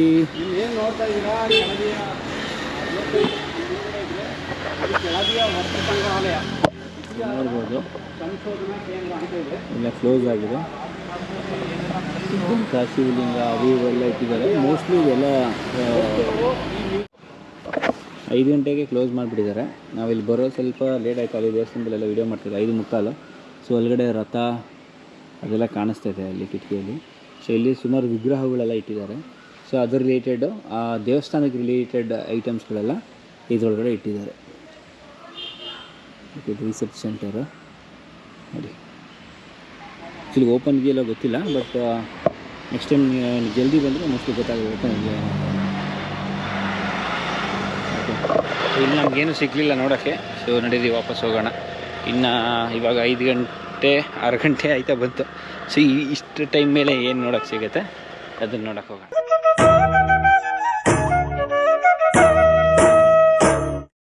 ಏನು ನೋಡ್ತಾ ಇದ್ದೀರಾ, ಕೆಳದಿಯ ವಸ್ತು ಸಂಗ್ರಹಾಲಯ ನೋಡ್ಬೋದು, ಸಂಶೋಧನಾ ಕೇಂದ್ರ ಅಂತ ಇದೆ. ಎಲ್ಲ ಕ್ಲೋಸ್ ಆಗಿದೆ. ಶಿವಲಿಂಗ ಅವು ಇವೆಲ್ಲ ಇಟ್ಟಿದ್ದಾರೆ. ಮೋಸ್ಟ್ಲಿ ಇದೆಲ್ಲ 5 ಗಂಟೆಗೆ ಕ್ಲೋಸ್ ಮಾಡಿಬಿಟ್ಟಿದ್ದಾರೆ. ನಾವಿಲ್ಲಿ ಬರೋ ಸ್ವಲ್ಪ ಲೇಟ್ ಆಯಿತು. ಅಲ್ಲಿ ದೇವಸ್ಥಾನದಲ್ಲೆಲ್ಲ ವೀಡಿಯೋ ಮಾಡ್ತಿದ್ದೆ 5:45. ಸೊ ಒಳಗಡೆ ರಥ ಅದೆಲ್ಲ ಕಾಣಿಸ್ತಾ ಇದೆ ಅಲ್ಲಿ ಕಿಟಕಿಯಲ್ಲಿ. ಸೊ ಇಲ್ಲಿ ಸುಮಾರು ವಿಗ್ರಹಗಳೆಲ್ಲ ಇಟ್ಟಿದ್ದಾರೆ. ಸೊ ಅದ್ರ ರಿಲೇಟೆಡ್ ಆ ದೇವಸ್ಥಾನಕ್ಕೆ ರಿಲೇಟೆಡ್ ಐಟಮ್ಸ್ಗಳೆಲ್ಲ ಇದರೊಳಗಡೆ ಇಟ್ಟಿದ್ದಾರೆ. ಓಕೆ, ರಿಸರ್ಚ್ ಸೆಂಟರು ನೋಡಿ. ಆ್ಯಕ್ಚುಲಿ ಓಪನ್ಗೆ ಎಲ್ಲ ಗೊತ್ತಿಲ್ಲ, ಬಟ್ ನೆಕ್ಸ್ಟ್ ಟೈಮ್ ಜಲ್ದಿ ಬಂದರೆ ಮೋಸ್ಟ್ಲಿ ಗೊತ್ತಾಗುತ್ತೆ ಓಪನ್ ಇದೆ. ಓಕೆ, ಇಲ್ಲಿ ನಮಗೇನು ಸಿಗಲಿಲ್ಲ ನೋಡೋಕ್ಕೆ. ಸೊ ನಡೀರಿ ವಾಪಸ್ ಹೋಗೋಣ. ಇನ್ನು ಇವಾಗ 5 ಗಂಟೆ 6 ಗಂಟೆ ಆಯ್ತಾ ಬಂತು. ಸೊ ಇಷ್ಟು ಟೈಮ್ ಮೇಲೆ ಏನು ನೋಡೋಕ್ಕೆ ಸಿಗುತ್ತೆ ಅದನ್ನು ನೋಡೋಕ್ಕೆ ಹೋಗೋಣ.